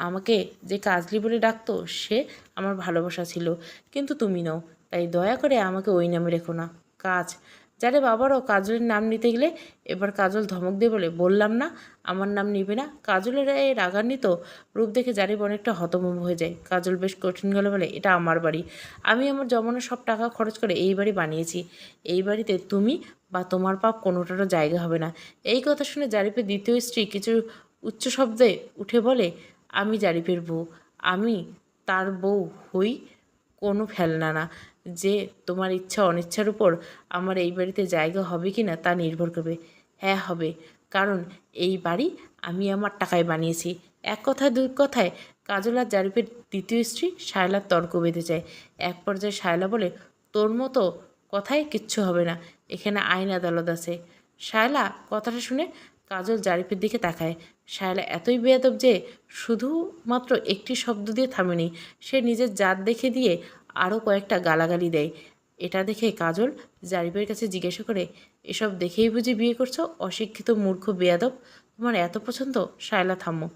আমাকে যে কাজলি বলে ডাকতো সে আমার ভালোবাসা ছিল, কিন্তু তুমি নও। তাই দয়া করে আমাকে ওই নামে রেখো না। কাজ। জারিফ আবারও কাজলের নাম নিতে গেলে এবার কাজল ধমক দিয়ে বলে, বললাম না আমার নাম নিবে না। কাজলের এই রাগান্বিত রূপ দেখে জারিফ অনেকটা হতভম্ব হয়ে যায়। কাজল বেশ কঠিন গলায় বলে, এটা আমার বাড়ি, আমি আমার জমানো সব টাকা খরচ করে এই বাড়ি বানিয়েছি। এই বাড়িতে তুমি বা তোমার পাপ কোনোটারও জায়গা হবে না। এই কথা শুনে জারিফের দ্বিতীয় স্ত্রী কিছু উচ্চ শব্দে উঠে বলে, আমি জারিফের বউ, আমি তার বউ হই, কোনো ফেলনা না যে তোমার ইচ্ছা অনিচ্ছার উপর আমার এই বাড়িতে জায়গা হবে কি না তা নির্ভর করবে। হ্যাঁ হবে, কারণ এই বাড়ি আমি আমার টাকায় বানিয়েছি। এক কথায় দুই কথায় কাজল আর জারিফের দ্বিতীয় স্ত্রী শায়লার তর্ক বেঁধে যায়। এক পর্যায়ে শায়লা বলে, তোর মতো কথায় কিচ্ছু হবে না, এখানে আইন আদালত আছে। শায়লা কথাটা শুনে কাজল জারিফের দিকে তাকায়। শায়লা এতই বেয়াদব যে শুধুমাত্র একটি শব্দ দিয়ে থামেনি, সে নিজের জাত দেখে দিয়ে আরও কয়েকটা গালাগালি দেয়। এটা দেখে কাজল জারিফের কাছে জিজ্ঞাসা করে, এসব দেখেই বুঝি বিয়ে করছো? অশিক্ষিত মূর্খ বেয়াদব, তোমার এত পছন্দ? শায়লা থামো।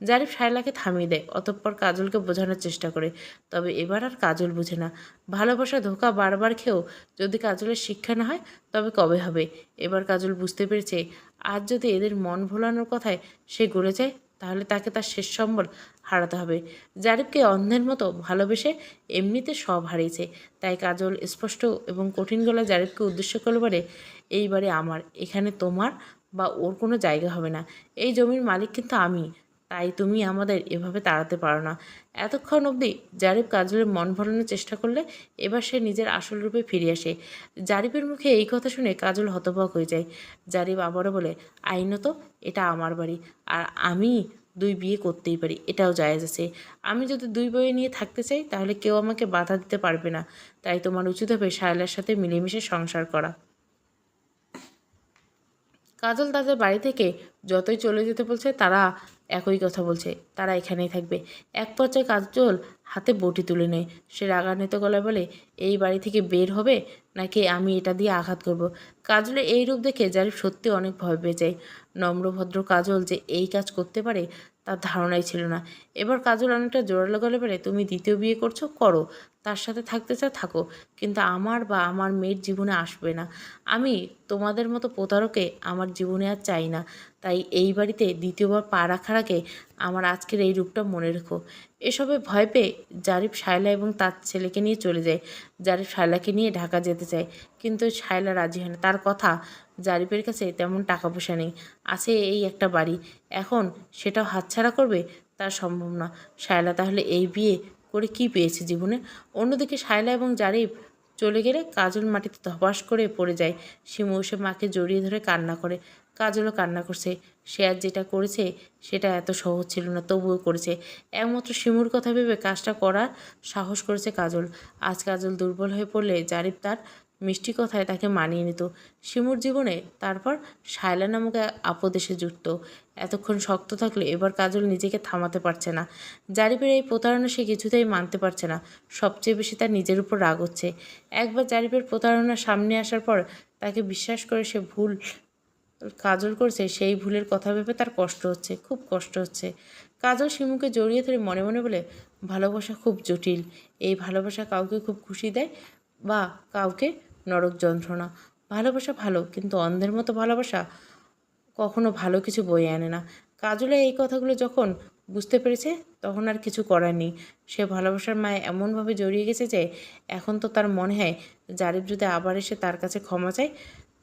জারিফ শায়লাকে থামিয়ে দেয়, অতঃপর কাজলকে বোঝানোর চেষ্টা করে। তবে এবার আর কাজল বুঝে না। ভালোবাসা ধোঁকা বারবার খেয়েও যদি কাজলের শিক্ষা না হয় তবে কবে হবে? এবার কাজল বুঝতে পেরেছে, আজ যদি এদের মন ভোলানোর কথায় সে গলে যায় তাহলে তাকে তার শেষ সম্বল হারাতে হবে। জারিফকে অন্ধের মতো ভালোবেসে এমনিতে সব হারিয়েছে। তাই কাজল স্পষ্ট এবং কঠিন গলায় জারিফকে উদ্দেশ্য করে বলে, এইবারে আমার, এখানে তোমার বা ওর কোনো জায়গা হবে না। এই জমির মালিক কিন্তু আমি, তাই তুমি আমাদের এভাবে তাড়াতে পারো না। এতক্ষণ অবধি জারিফ কাজলের মন ভরানোর চেষ্টা করলে এবার সে নিজের আসল রূপে ফিরে আসে। জারিফের মুখে এই কথা শুনে কাজল হতবাক হয়ে যায়। জারিফ আবারও বলে, আইনত এটা আমার বাড়ি, আর আমি দুই বিয়ে করতেই পারি, এটাও জায়েজ আছে। আমি যদি দুই বই নিয়ে থাকতে চাই তাহলে কেউ আমাকে বাধা দিতে পারবে না। তাই তোমার উচিত হবে শায়লার সাথে মিলেমিশে সংসার করা। কাজল তাদের বাড়ি থেকে যতই চলে যেতে বলছে তারা একই কথা বলছে, তারা এখানেই থাকবে। এক পর্যায়ে কাজল হাতে বটি তুলে নেয়। সে রাগান্বিত গলায় বলে, এই বাড়ি থেকে বের হবে নাকি আমি এটা দিয়ে আঘাত করব। কাজলের এই রূপ দেখে জারিফ সত্যি অনেক ভয় পেয়ে যায়। নম্রভদ্র কাজল যে এই কাজ করতে পারে তার ধারণাই ছিল না। এবার কাজল অনেকটা জোরালো গলায় বলে, তুমি দ্বিতীয় বিয়ে করছো, করো, তার সাথে থাকতে চাও থাকো, কিন্তু আমার বা আমার মেয়ের জীবনে আসবে না। আমি তোমাদের মতো প্রতারকে আমার জীবনে আর চাই না। তাই এই বাড়িতে দ্বিতীয়বার পা রাখার আগে আমার আজকের এই রূপটা মনে রেখো। এসবে ভয় পেয়ে জারিফ শায়লা এবং তার ছেলেকে নিয়ে চলে যায়। জারিফ শায়লাকে নিয়ে ঢাকা যেতে চায়, কিন্তু শায়লা রাজি হয় না। তার কথা, জারিফের কাছে তেমন টাকা পয়সা নেই, আছে এই একটা বাড়ি, এখন সেটাও হাতছাড়া করবে তার সম্ভব না। শায়লা তাহলে এই বিয়ে করে কি পেয়েছে জীবনে? অন্যদিকে শায়লা এবং জারিফ চলে গেলে কাজল মাটিতে ধপাস করে পড়ে যায়। শিমু এসে মাকে জড়িয়ে ধরে কান্না করে। কাজলও কান্না করছে। সে আর যেটা করেছে সেটা এত সহজ ছিল না, তবুও করেছে। একমাত্র শিমুর কথা ভেবে কাজটা করার সাহস করেছে কাজল। আজ কাজল দুর্বল হয়ে পড়লে জারিফ তার মিষ্টি কথায় তাকে মানিয়ে নিত। শিমুর জীবনে তারপর শায়লা নামক আপদ এসে জুটত। এতক্ষণ শক্ত থাকলে এবার কাজল নিজেকে থামাতে পারছে না। জারিফের এই প্রতারণা সে কিছুতেই মানতে পারছে না। সবচেয়ে বেশি তার নিজের উপর রাগ হচ্ছে। একবার জারিফের প্রতারণা সামনে আসার পর তাকে বিশ্বাস করে সে ভুল কাজল করছে, সেই ভুলের কথা ভেবে তার কষ্ট হচ্ছে, খুব কষ্ট হচ্ছে। কাজল শিমুকে জড়িয়ে ধরে মনে মনে বলে, ভালোবাসা খুব জটিল। এই ভালোবাসা কাউকে খুব খুশি দেয় বা কাউকে নরক যন্ত্রণা। ভালোবাসা ভালো, কিন্তু অন্ধের মতো ভালোবাসা কখনো ভালো কিছু বয়ে আনে না। কাজলে এই কথাগুলো যখন বুঝতে পেরেছে তখন আর কিছু করার নেই। সে ভালোবাসার মায়ে এমনভাবে জড়িয়ে গেছে যে এখন তো তার মনে হয় জারিফ যদি আবার এসে তার কাছে ক্ষমা চায়,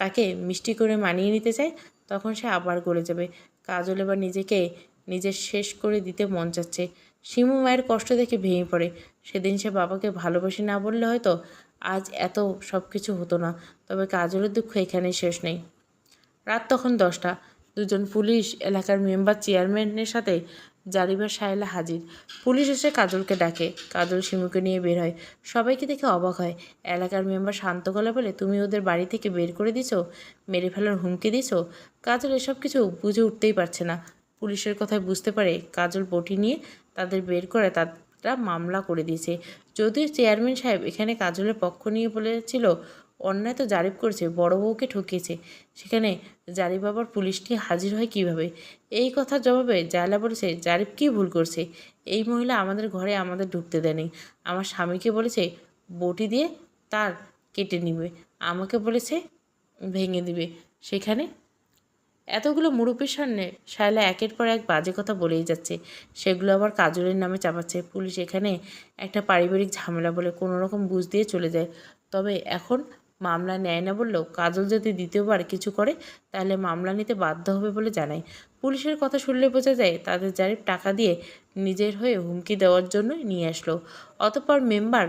তাকে মিষ্টি করে মানিয়ে নিতে চায়, তখন সে আবার গলে যাবে। কাজল এবার নিজেকে নিজের শেষ করে দিতে মন চাচ্ছে। শিমু মায়ের কষ্ট দেখে ভেঙে পড়ে। সেদিন সে বাবাকে ভালোবাসি না বললে হয়তো আজ এত সব কিছু হতো না। তবে কাজলের দুঃখ এখানেই শেষ নেই। রাত তখন 10টা। দুজন পুলিশ, এলাকার মেম্বার, চেয়ারম্যানের সাথে জারিফ আর শায়লা হাজির। পুলিশ এসে কাজলকে ডাকে। কাজল শিমুকে নিয়ে বের হয়। সবাইকে দেখে অবাক হয়। এলাকার মেম্বার শান্ত গলায় বলে, তুমি ওদের বাড়ি থেকে বের করে দিছো, মেরে ফেলার হুমকি দিছো? কাজল এসব কিছু বুঝে উঠতেই পারছে না। পুলিশের কথায় বুঝতে পারে কাজল বটি নিয়ে তাদের বের করে তারা মামলা করে দিয়েছে। যদিও চেয়ারম্যান সাহেব এখানে কাজলের পক্ষ নিয়ে বলেছিল, অন্যায় তো জারিফ করেছে, বড় বউকে ঠকিয়েছে, সেখানে জারিফ আবার পুলিশ নিয়ে হাজির হয় কিভাবে? এই কথার জবাবে জায়লা বলেছে, জারিফ কী ভুল করছে? এই মহিলা আমাদের ঘরে আমাদের ঢুকতে দেয়নি। আমার স্বামীকে বলেছে বটি দিয়ে তার কেটে নিবে, আমাকে বলেছে ভেঙে দিবে। সেখানে এতগুলো মুরব্বির সামনে শায়লা একের পর এক বাজে কথা বলেই যাচ্ছে, সেগুলো আবার কাজলের নামে চাপাচ্ছে। পুলিশ এখানে একটা পারিবারিক ঝামেলা বলে কোনো রকম বুঝ দিয়ে চলে যায়। তবে এখন মামলা নেয় না বললেও কাজল যদি দ্বিতীয়বার কিছু করে তাহলে মামলা নিতে বাধ্য হবে বলে জানায়। পুলিশের কথা শুনলে বোঝা যায় তাদের জারিফ টাকা দিয়ে নিজের হয়ে হুমকি দেওয়ার জন্য নিয়ে আসলো, অতঃপর মেম্বার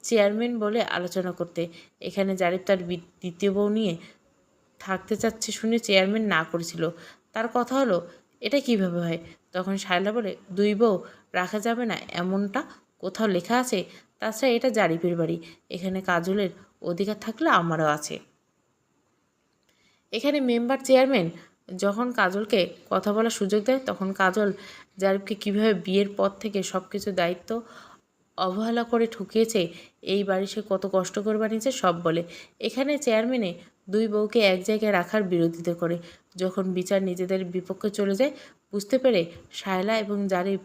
চেয়ারম্যান বলে আলোচনা করতে। এখানে জারিফ তার দ্বিতীয় বউ নিয়ে থাকতে চাচ্ছে শুনে চেয়ারম্যান না করেছিল। তার কথা হলো, এটা কিভাবে হয়? তখন শায়লা বলে, দুই বউ রাখা যাবে না এমনটা কোথাও লেখা আছে? তাছাড়া এটা জারিফের বাড়ি, এখানে কাজলের অধিকার থাকলে আমারও আছে। এখানে মেম্বার চেয়ারম্যান যখন কাজলকে কথা বলার সুযোগ দেয় তখন কাজল জারিফকে কীভাবে বিয়ের পর থেকে সব কিছু দায়িত্ব অবহেলা করে ঠকিয়েছে, এই বাড়ি সে কত কষ্ট করে বানিয়েছে সব বলে। এখানে চেয়ারম্যানে দুই বউকে এক জায়গায় রাখার বিরোধিতা করে। যখন বিচার নিজেদের বিপক্ষে চলে যায় বুঝতে পেরে শায়লা এবং জারিফ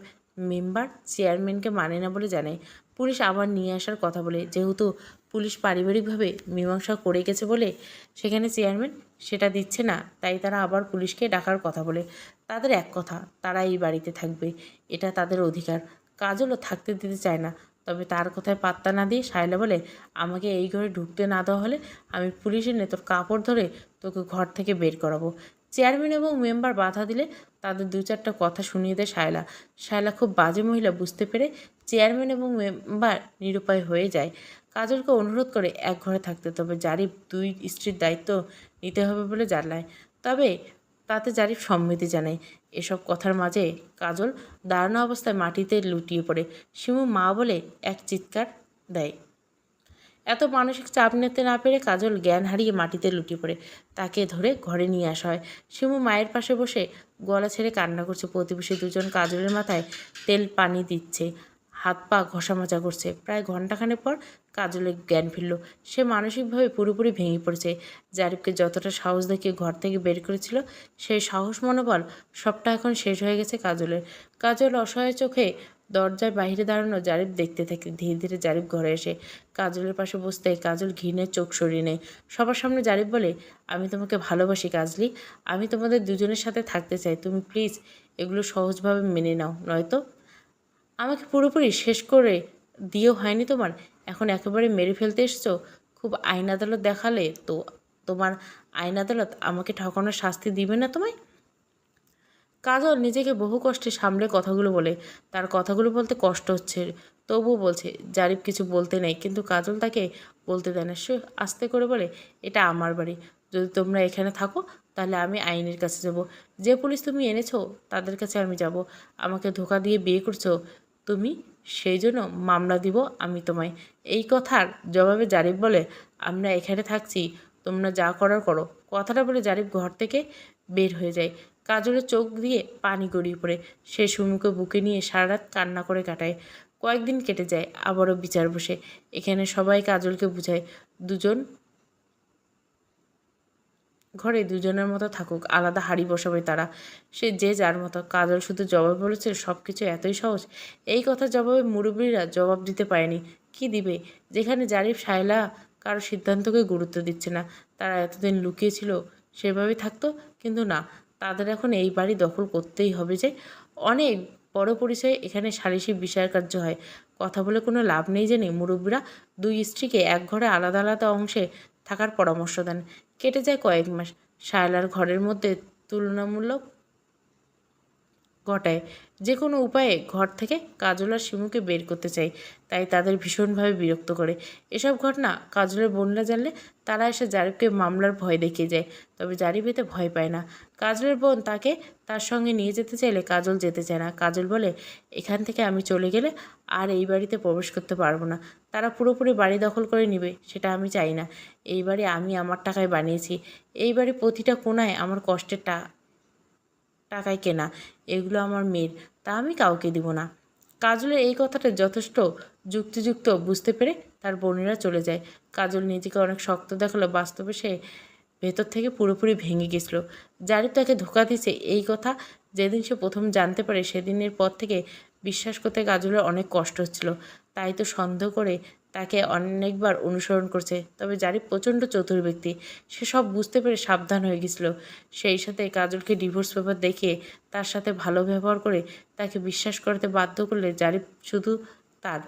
মেম্বার চেয়ারম্যানকে মানে না বলে জানায়। পুলিশ আবার নিয়ে আসার কথা বলে, যেহেতু পুলিশ পারিবারিকভাবে মীমাংসা করে গেছে বলে সেখানে চেয়ারম্যান সেটা দিচ্ছে না, তাই তারা আবার পুলিশকে ডাকার কথা বলে। তাদের এক কথা, তারা এই বাড়িতে থাকবে, এটা তাদের অধিকার। কাজলও থাকতে দিতে চায় না, তবে তার কথায় পাত্তা না দিয়ে শায়লা বলে, আমাকে এই ঘরে ঢুকতে না দেওয়া হলে আমি পুলিশ এনে তোর কাপড় ধরে তোকে ঘর থেকে বের করাবো। চেয়ারম্যান এবং মেম্বার বাধা দিলে তাদের দু চারটা কথা শুনিয়ে দেয় শায়লা। শায়লা খুব বাজে মহিলা বুঝতে পেরে চেয়ারম্যান এবং মেম্বার নিরুপায় হয়ে যায়। কাজলকে অনুরোধ করে এক ঘরে থাকতে, তবে জারিফ দুই স্ত্রীর দায়িত্ব নিতে হবে বলে জানায়। তবে তাতে জারিফ সম্মতি জানায়। এসব কথার মাঝে কাজল দাঁড়ানো অবস্থায় মাটিতে লুটিয়ে পড়ে। শিমু মা বলে এক চিৎকার দেয়। এত মানসিক চাপ নিতে না পেরে কাজল জ্ঞান হারিয়ে মাটিতে লুটিয়ে পড়ে। তাকে ধরে ঘরে নিয়ে আসা হয়। শিমু মায়ের পাশে বসে গলা ছেড়ে কান্না করছে। প্রতিবেশী দুজন কাজলের মাথায় তেল পানি দিচ্ছে, হাত পা ঘষা মাজা করছে। প্রায় ঘণ্টাখানেক পর কাজলের জ্ঞান ফিরল। সে মানসিকভাবে পুরোপুরি ভেঙে পড়েছে। জারিফকে যতটা সাহস দেখিয়ে ঘর থেকে বের করেছিল সেই সাহস মনোবল সবটা এখন শেষ হয়ে গেছে কাজলের। কাজল অসহায় চোখে দরজার বাইরে দাঁড়ানো জারিফ দেখতে থাকে। ধীরে ধীরে জারিফ ঘরে এসে কাজলের পাশে বসতে কাজল ঘৃণের চোখ সরিয়ে নেয়। সবার সামনে জারিফ বলে, আমি তোমাকে ভালোবাসি কাজলি, আমি তোমাদের দুজনের সাথে থাকতে চাই। তুমি প্লিজ এগুলো সহজভাবে মেনে নাও, নয়তো আমাকে পুরোপুরি শেষ করে দিয়েও হয়নি তোমার, এখন একেবারে মেরে ফেলতে এসছো। খুব আইন আদালত দেখালে তো তোমার আইন আদালত আমাকে ঠকানোর শাস্তি দিবে না তোমায়? কাজল নিজেকে বহু কষ্টে সামলে কথাগুলো বলে। তার কথাগুলো বলতে কষ্ট হচ্ছে, তবুও বলছে। জারিফ কিছু বলতে নেই, কিন্তু কাজল তাকে বলতে দেয় না। সে আস্তে করে বলে, এটা আমার বাড়ি, যদি তোমরা এখানে থাকো তাহলে আমি আইনের কাছে যাব। যে পুলিশ তুমি এনেছো তাদের কাছে আমি যাব। আমাকে ধোকা দিয়ে বিয়ে করছো তুমি, সেই জন্য মামলা দিব আমি তোমায়। এই কথার জবাবে জারিফ বলে, আমরা এখানে থাকছি, তোমরা যা করার করো। কথাটা বলে জারিফ ঘর থেকে বের হয়ে যায়। কাজলের চোখ দিয়ে পানি গড়িয়ে পড়ে। সে সুমুকে বুকে নিয়ে সারা রাত কান্না করে কাটায়। কয়েকদিন কেটে যায়, আবারও বিচার বসে। এখানে সবাই কাজলকে বুঝায়, দুজন ঘরে দুজনের মতো থাকুক, আলাদা হাড়ি বসাবে তারা, সে যে যার মতো। কাজল শুধু জবাব বলেছে, সব কিছু এতই সহজ। এই কথা জবাবে মুরব্বীরা জবাব দিতে পারেনি। কি দিবে? যেখানে জারিফ শায়লা কারো সিদ্ধান্তকে গুরুত্ব দিচ্ছে না, তারা এতদিন লুকিয়েছিল সেভাবেই থাকতো। কিন্তু না, তাদের এখন এই বাড়ি দখল করতেই হবে। যে অনেক বড় পরিচয়ে এখানে সালিশি বিচার কার্য হয়। কথা বলে কোনো লাভ নেই জেনে মুরব্বীরা দুই স্ত্রীকে এক ঘরে আলাদা আলাদা অংশে থাকার পরামর্শ দেন। কেটে যায় কয়েক মাস। শায়লার ঘরের মধ্যে তুলনামূলক ঘটায়। যে কোনো উপায়ে ঘর থেকে কাজল আর শিমুকে বের করতে চায়, তাই তাদের ভীষণভাবে বিরক্ত করে। এসব ঘটনা কাজলের বোনরা জানলে তারা এসে জারিফকে মামলার ভয় দেখিয়ে যায়, তবে জারিফ এতে ভয় পায় না। কাজলের বোন তাকে তার সঙ্গে নিয়ে যেতে চাইলে কাজল যেতে চায় না। কাজল বলে, এখান থেকে আমি চলে গেলে আর এই বাড়িতে প্রবেশ করতে পারবো না। তারা পুরোপুরি বাড়ি দখল করে নেবে, সেটা আমি চাই না। এই বাড়ি আমি আমার টাকায় বানিয়েছি। এই বাড়ি প্রতিটা কোণায় আমার কষ্টের টাকায় কেনা। এগুলো আমার মেয়ের, তা আমি কাউকে দিব না। কাজলের এই কথাটা যথেষ্ট যুক্তিযুক্ত বুঝতে পেরে তার বোনেরা চলে যায়। কাজল নিজেকে অনেক শক্ত দেখালো, বাস্তবে সে ভেতর থেকে পুরোপুরি ভেঙে গেছিল। জারিফ তাকে ধোঁকা দিচ্ছে এই কথা যেদিন সে প্রথম জানতে পারে সেদিনের পর থেকে বিশ্বাস করতে কাজলের অনেক কষ্ট হচ্ছিল। তাই তো সন্দেহ করে তাকে অনেকবার অনুসরণ করছে। তবে জারিফ প্রচণ্ড চতুর ব্যক্তি, সে সব বুঝতে পেরে সাবধান হয়ে গেছিল। সেই সাথে কাজলকে ডিভোর্স পেপার দেখিয়ে তার সাথে ভালো ব্যবহার করে তাকে বিশ্বাস করাতে বাধ্য করলে জারিফ শুধু তার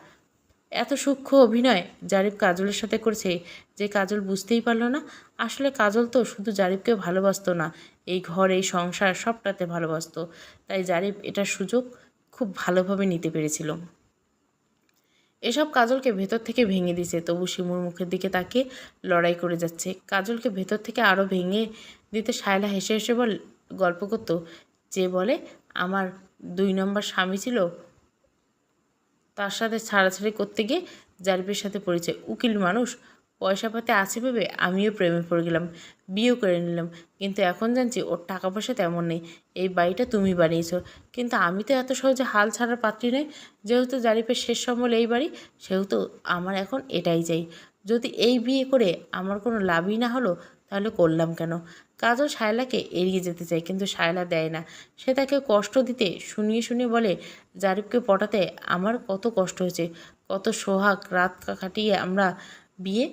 এত সূক্ষ্ম অভিনয় জারিফ কাজলের সাথে করেছে যে কাজল বুঝতেই পারল না। আসলে কাজল তো শুধু জারিফকে ভালোবাসতো না, এই ঘর এই সংসার সবটাতে ভালোবাসতো। তাই জারিফ এটার সুযোগ খুব ভালোভাবে নিতে পেরেছিল। এসব কাজলকে ভেতর থেকে ভেঙে দিছে, তবু শিমুর মুখের দিকে তাকিয়ে লড়াই করে যাচ্ছে। কাজলকে ভেতর থেকে আরও ভেঙে দিতে শায়লা হেসে হেসে গল্প করত, যে বলে আমার 2 নম্বর স্বামী ছিল, তার সাথে ছাড়াছাড়ি করতে গিয়ে জারিফের সাথে পরিচয়। উকিল মানুষ, পয়সা পাতে আছে ভেবে আমিও প্রেমে পড়ে গেলাম, বিয়েও করে নিলাম। কিন্তু এখন জানছি ওর টাকা পয়সা তেমন নেই। এই বাড়িটা তুমি বানিয়েছো, কিন্তু আমি তো এত সহজে হাল ছাড়ার পাত্রী নই। যেহেতু জারিফের শেষ সম্বল এই বাড়ি, সেহেতু আমার এখন এটাই চাই। যদি এই বিয়ে করে আমার কোনো লাভই না হলো, তাহলে করলাম কেন? কাজল শায়লাকে এড়িয়ে যেতে চায়, কিন্তু শায়লা দেয় না। সে তাকে কষ্ট দিতে শুনিয়ে শুনিয়ে বলে, জারিফকে পটাতে আমার কত কষ্ট হয়েছে, কত সোহাগ রাত কাটিয়ে আমরা বিয়ে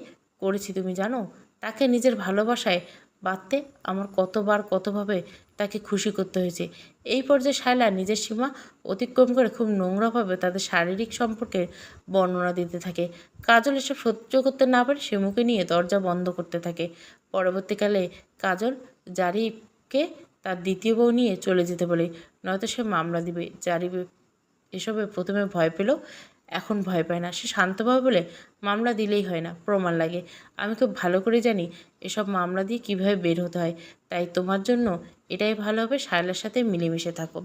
করেছি তুমি জানো। তাকে নিজের ভালোবাসায় বাঁধতে আমার কতবার কতভাবে তাকে খুশি করতে হয়েছে। এই পর্যায়ে শায়লা নিজের সীমা অতিক্রম করে খুব নোংরাভাবে তাদের শারীরিক সম্পর্কের বর্ণনা দিতে থাকে। কাজল এসব সহ্য করতে না পারে শিমুকে নিয়ে দরজা বন্ধ করতে থাকে। পরবর্তীকালে কাজল জারিফকে তার দ্বিতীয় বউ নিয়ে চলে যেতে বলে, নয়তো সে মামলা দিবে। জারিফ এসবে প্রথমে ভয় পেল, এখন ভয় পায় না। সে শান্তভাবে বলে, মামলা দিলেই হয় না, প্রমাণ লাগে। আমি খুব ভালো করে জানি এসব মামলা দিয়ে কীভাবে বের হতে হয়। তাই তোমার জন্য এটাই ভালো হবে, শায়লার সাথে মিলেমিশে থাকো।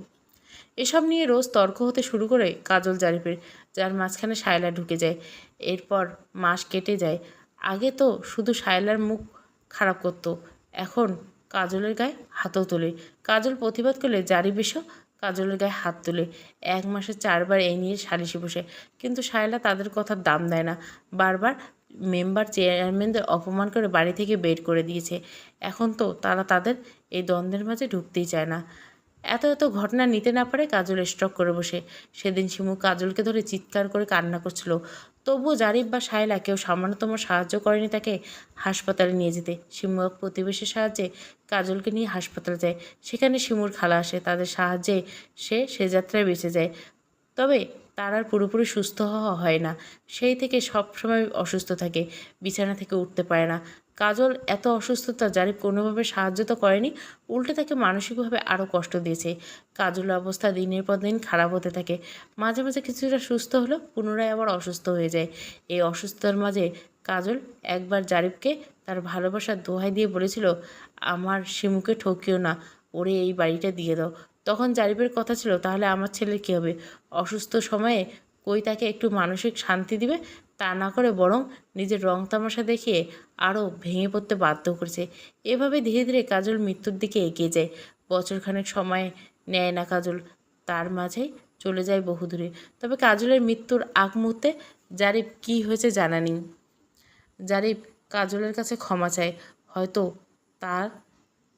এসব নিয়ে রোজ তর্ক হতে শুরু করে কাজল জারিফের, যার মাঝখানে শায়লা ঢুকে যায়। এরপর মাস কেটে যায়। আগে তো শুধু শায়লার মুখ খারাপ করতো, এখন কাজলের গায়ে হাতও তোলে। কাজল প্রতিবাদ করলে জারিফ এসেও কাজলের গায়ে হাত তোলে। 1 মাসে 4বার এই নিয়ে সালিশে বসে, কিন্তু শায়লা তাদের কথার দাম দেয় না। বারবার মেম্বার চেয়ারম্যানদের অপমান করে বাড়ি থেকে বের করে দিয়েছে। এখন তো তারা তাদের এই দ্বন্দ্বের মাঝে ঢুকতেই চায় না। এত এত ঘটনা নিতে না পারে কাজল স্ট্রোক করে বসে। সেদিন শিমু কাজলকে ধরে চিৎকার করে কান্না করছিল, তবুও জারিফ বা শায়লা কেউ সামান্যতম সাহায্য করেনি তাকে হাসপাতালে নিয়ে যেতে। শিমু এক প্রতিবেশীর সাহায্যে কাজলকে নিয়ে হাসপাতালে যায়। সেখানে শিমুর খালা আসে, তাদের সাহায্যে সে যাত্রায় বেঁচে যায়। তবে তার আর পুরোপুরি সুস্থ হওয়া হয় না। সেই থেকে সব সময় অসুস্থ থাকে, বিছানা থেকে উঠতে পারে না। কাজল এত অসুস্থতা জারিফ কোনোভাবে সাহায্য তো করেনি, উল্টে তাকে মানসিকভাবে আরও কষ্ট দিয়েছে। কাজলের অবস্থা দিনের পর দিন খারাপ হতে থাকে। মাঝে মাঝে কিছুটা সুস্থ হলেও পুনরায় আবার অসুস্থ হয়ে যায়। এই অসুস্থতার মাঝে কাজল একবার জারিফকে তার ভালোবাসার দোহাই দিয়ে বলেছিল, আমার শিমুকে ঠকিও না, ওরে এই বাড়িটা দিয়ে দাও। তখন জারিফের কথা ছিল, তাহলে আমার ছেলের কী হবে? অসুস্থ সময়ে কই তাকে একটু মানসিক শান্তি দিবে? তা না করে বরং নিজের রং তামাশা দেখিয়ে আরও ভেঙে পড়তে বাধ্য করেছে। এভাবে ধীরে ধীরে কাজল মৃত্যুর দিকে এগিয়ে যায়। বছরখানেক সময় নেয় না কাজল, তার মাঝেই চলে যায় বহুদূরে। তবে কাজলের মৃত্যুর আগ মুহূর্তে জারিফ কী হয়েছে জানা নেই। জারিফ কাজলের কাছে ক্ষমা চায়, হয়তো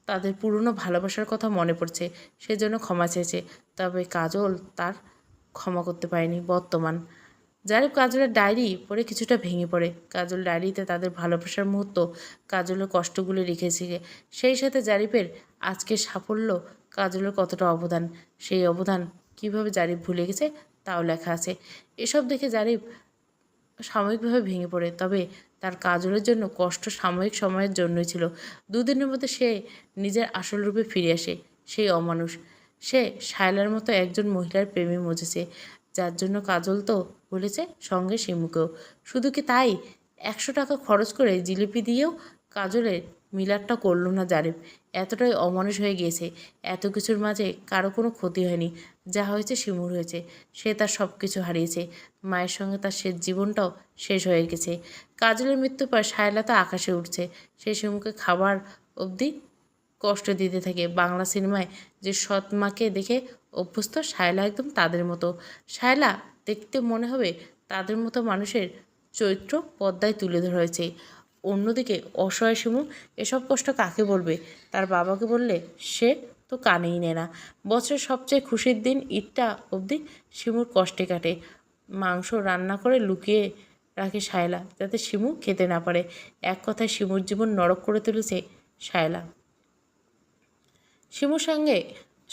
তাদের পুরনো ভালোবাসার কথা মনে পড়ছে, সেজন্য ক্ষমা চেয়েছে। তবে কাজল তার ক্ষমা করতে পারেনি। বর্তমান জারিফ কাজলের ডায়েরি পড়ে কিছুটা ভেঙে পড়ে। কাজল ডায়েরিতে তাদের ভালোবাসার মুহূর্ত, কাজলের কষ্টগুলো লিখেছে। সেই সাথে জারিফের আজকের সাফল্য, কাজলের কতটা অবদান, সেই অবদান কিভাবে জারিফ ভুলে গেছে তাও লেখা আছে। এসব দেখে জারিফ সাময়িকভাবে ভেঙে পড়ে, তবে তার কাজলের জন্য কষ্ট সাময়িক সময়ের জন্যই ছিল। 2 দিনের মধ্যে সে নিজের আসল রূপে ফিরে আসে। সেই অমানুষ, সে শায়লার মতো একজন মহিলার প্রেমে মজেছে, যার জন্য কাজল তো বলেছে সঙ্গে শিমুকেও। শুধু কি তাই, 100 টাকা খরচ করে জিলিপি দিয়েও কাজলের মিলারটা করল না জারিফ। এতটাই অমানুষ হয়ে গিয়েছে। এত কিছুর মাঝে কারো কোনো ক্ষতি হয়নি, যা হয়েছে শিমুর হয়েছে। সে তার সব কিছু হারিয়েছে, মায়ের সঙ্গে তার শেষ জীবনটাও শেষ হয়ে গেছে। কাজলের মৃত্যুর পর শায়লা তো আকাশে উঠছে, সে শিমুকে খাবার অবধি কষ্ট দিতে থাকে। বাংলা সিনেমায় যে সৎ মাকে দেখে অভ্যস্ত, শায়লা একদম তাদের মতো। শায়লা দেখতে মনে হবে তাদের মতো মানুষের চরিত্র পর্দায় তুলে ধরা হয়েছে। অন্যদিকে অসহায় শিমু এসব কষ্ট কাকে বলবে? তার বাবাকে বললে সে তো কানেই নেয় না। বছরের সবচেয়ে খুশির দিন ঈদটা অবধি শিমুর কষ্টে কাটে। মাংস রান্না করে লুকিয়ে রাখে শায়লা, যাতে শিমু খেতে না পারে। এক কথায় শিমুর জীবন নরক করে তুলেছে শায়লা। শিমুর সঙ্গে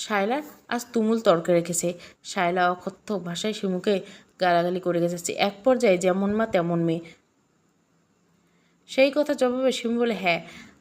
শায়লার আজ তুমুল তর্কে রেখেছে। শায়লা অকথ্য ভাষায় শিমুকে গালাগালি করে গেছে। এক পর্যায়ে যেমন মা তেমন মেয়ে। সেই কথা জবাবে শিমু বলে, হ্যাঁ,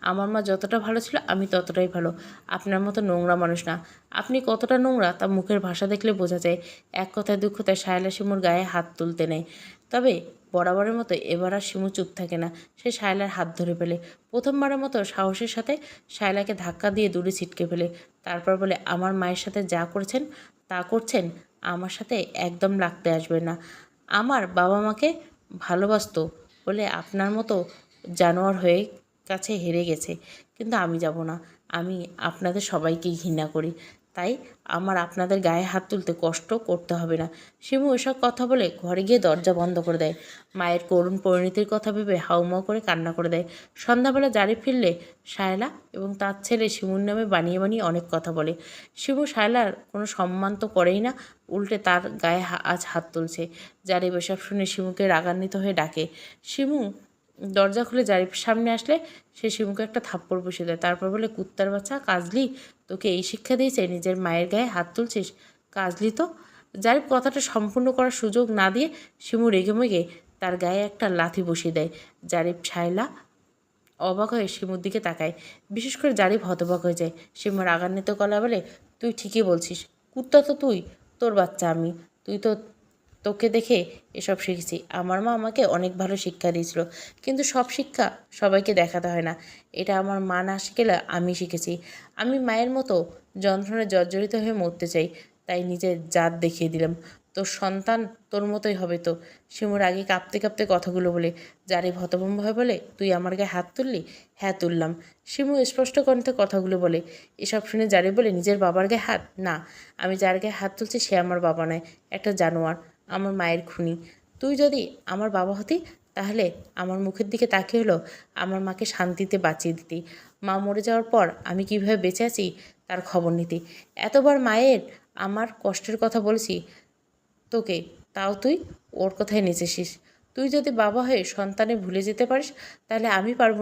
আমার মা যতটা ভালো ছিল আমি ততটাই ভালো। আপনার মতো নোংরা মানুষ না। আপনি কতটা নোংরা তা মুখের ভাষা দেখলে বোঝা যায়। এক কথায় দুঃখতায় শায়লা শিমুর গায়ে হাত তুলতে নেয়। তবে বরাবরের মতো এবার আর শিমু চুপ থাকে না। সে শায়লার হাত ধরে ফেলে। প্রথমবারের মতো সাহসের সাথে শায়লাকে ধাক্কা দিয়ে দূরে ছিটকে ফেলে। তারপর বলে, আমার মায়ের সাথে যা করেছেন তা করছেন, আমার সাথে একদম লাগতে আসবে না। আমার বাবা মাকে ভালোবাসতো বলে আপনার মতো জানোয়ার হয়ে কাছে হেরে গেছে, কিন্তু আমি যাব না। আমি আপনাদের সবাইকেই ঘৃণা করি, তাই আমার আপনাদের গায়ে হাত তুলতে কষ্ট করতে হবে না। শিমু এসব কথা বলে ঘরে গিয়ে দরজা বন্ধ করে দেয়। মায়ের করুণ পরিণতির কথা ভেবে হাউমাউ করে কান্না করে দেয়। সন্ধ্যাবেলা জারি ফিরলে শায়লা এবং তার ছেলে শিমুর নামে বানিয়ে বানিয়ে অনেক কথা বলে। শিমু শায়লার কোনো সম্মান তো করেই না, উল্টে তার গায়ে আজ হাত তুলছে। জারি এসব শুনে শিমুকে রাগান্বিত হয়ে ডাকে। শিমু দরজা খুলে জারিফের সামনে আসলে সে শিমুকে একটা থাপ্পড় বসিয়ে দেয়। তারপর বলে, কুত্তার বাচ্চা কাজলি, তোকে এই শিক্ষা দিয়েছে নিজের মায়ের গায়ে হাত তুলছিস? কাজলি তো। জারিফ কথাটা সম্পূর্ণ করার সুযোগ না দিয়ে শিমু রেগেমেগে তার গায়ে একটা লাথি বসিয়ে দেয়। জারিফ শায়লা অবাক হয়ে শিমুর দিকে তাকায়। বিশেষ করে জারিফ হতবাক হয়ে যায়। শিমু রাগান্বিত গলা বলে, তুই ঠিকই বলছিস, কুত্তা তো তুই, তোর বাচ্চা আমি। তোকে দেখে এসব শিখেছি। আমার মা আমাকে অনেক ভালো শিক্ষা দিয়েছিল, কিন্তু সব শিক্ষা সবাইকে দেখাতে হয় না। এটা আমার মা না শিখেলে আমি শিখেছি। আমি মায়ের মতো যন্ত্রণায় জর্জরিত হয়ে মরতে চাই, তাই নিজের জাত দেখিয়ে দিলাম। তোর সন্তান তোর মতোই হবে তো। শিমুর আগে কাঁপতে কাঁপতে কথাগুলো বলে। জারিফ হতভম্ব হয়ে বলে, তুই আমার গায়ে হাত তুললি? হ্যাঁ, তুললাম। শিমু স্পষ্ট কণ্ঠে কথাগুলো বলে। এসব শুনে জারিফ বলে, নিজের বাবার গায়ে হাত? না, আমি যার গায়ে হাত তুলছি সে আমার বাবা নয়, একটা জানোয়ার, আমার মায়ের খুনি। তুই যদি আমার বাবা হতি তাহলে আমার মুখের দিকে তাকিয়ে হলো আমার মাকে শান্তিতে বাঁচিয়ে দিতি। মা মরে যাওয়ার পর আমি কিভাবে বেঁচে আছি তার খবর নিতি। এতবার মায়ের আমার কষ্টের কথা বলেছি তোকে, তাও তুই ওর কথায় নেচেছিস। তুই যদি বাবা হয়ে সন্তানে ভুলে যেতে পারিস, তাহলে আমি পারবো না।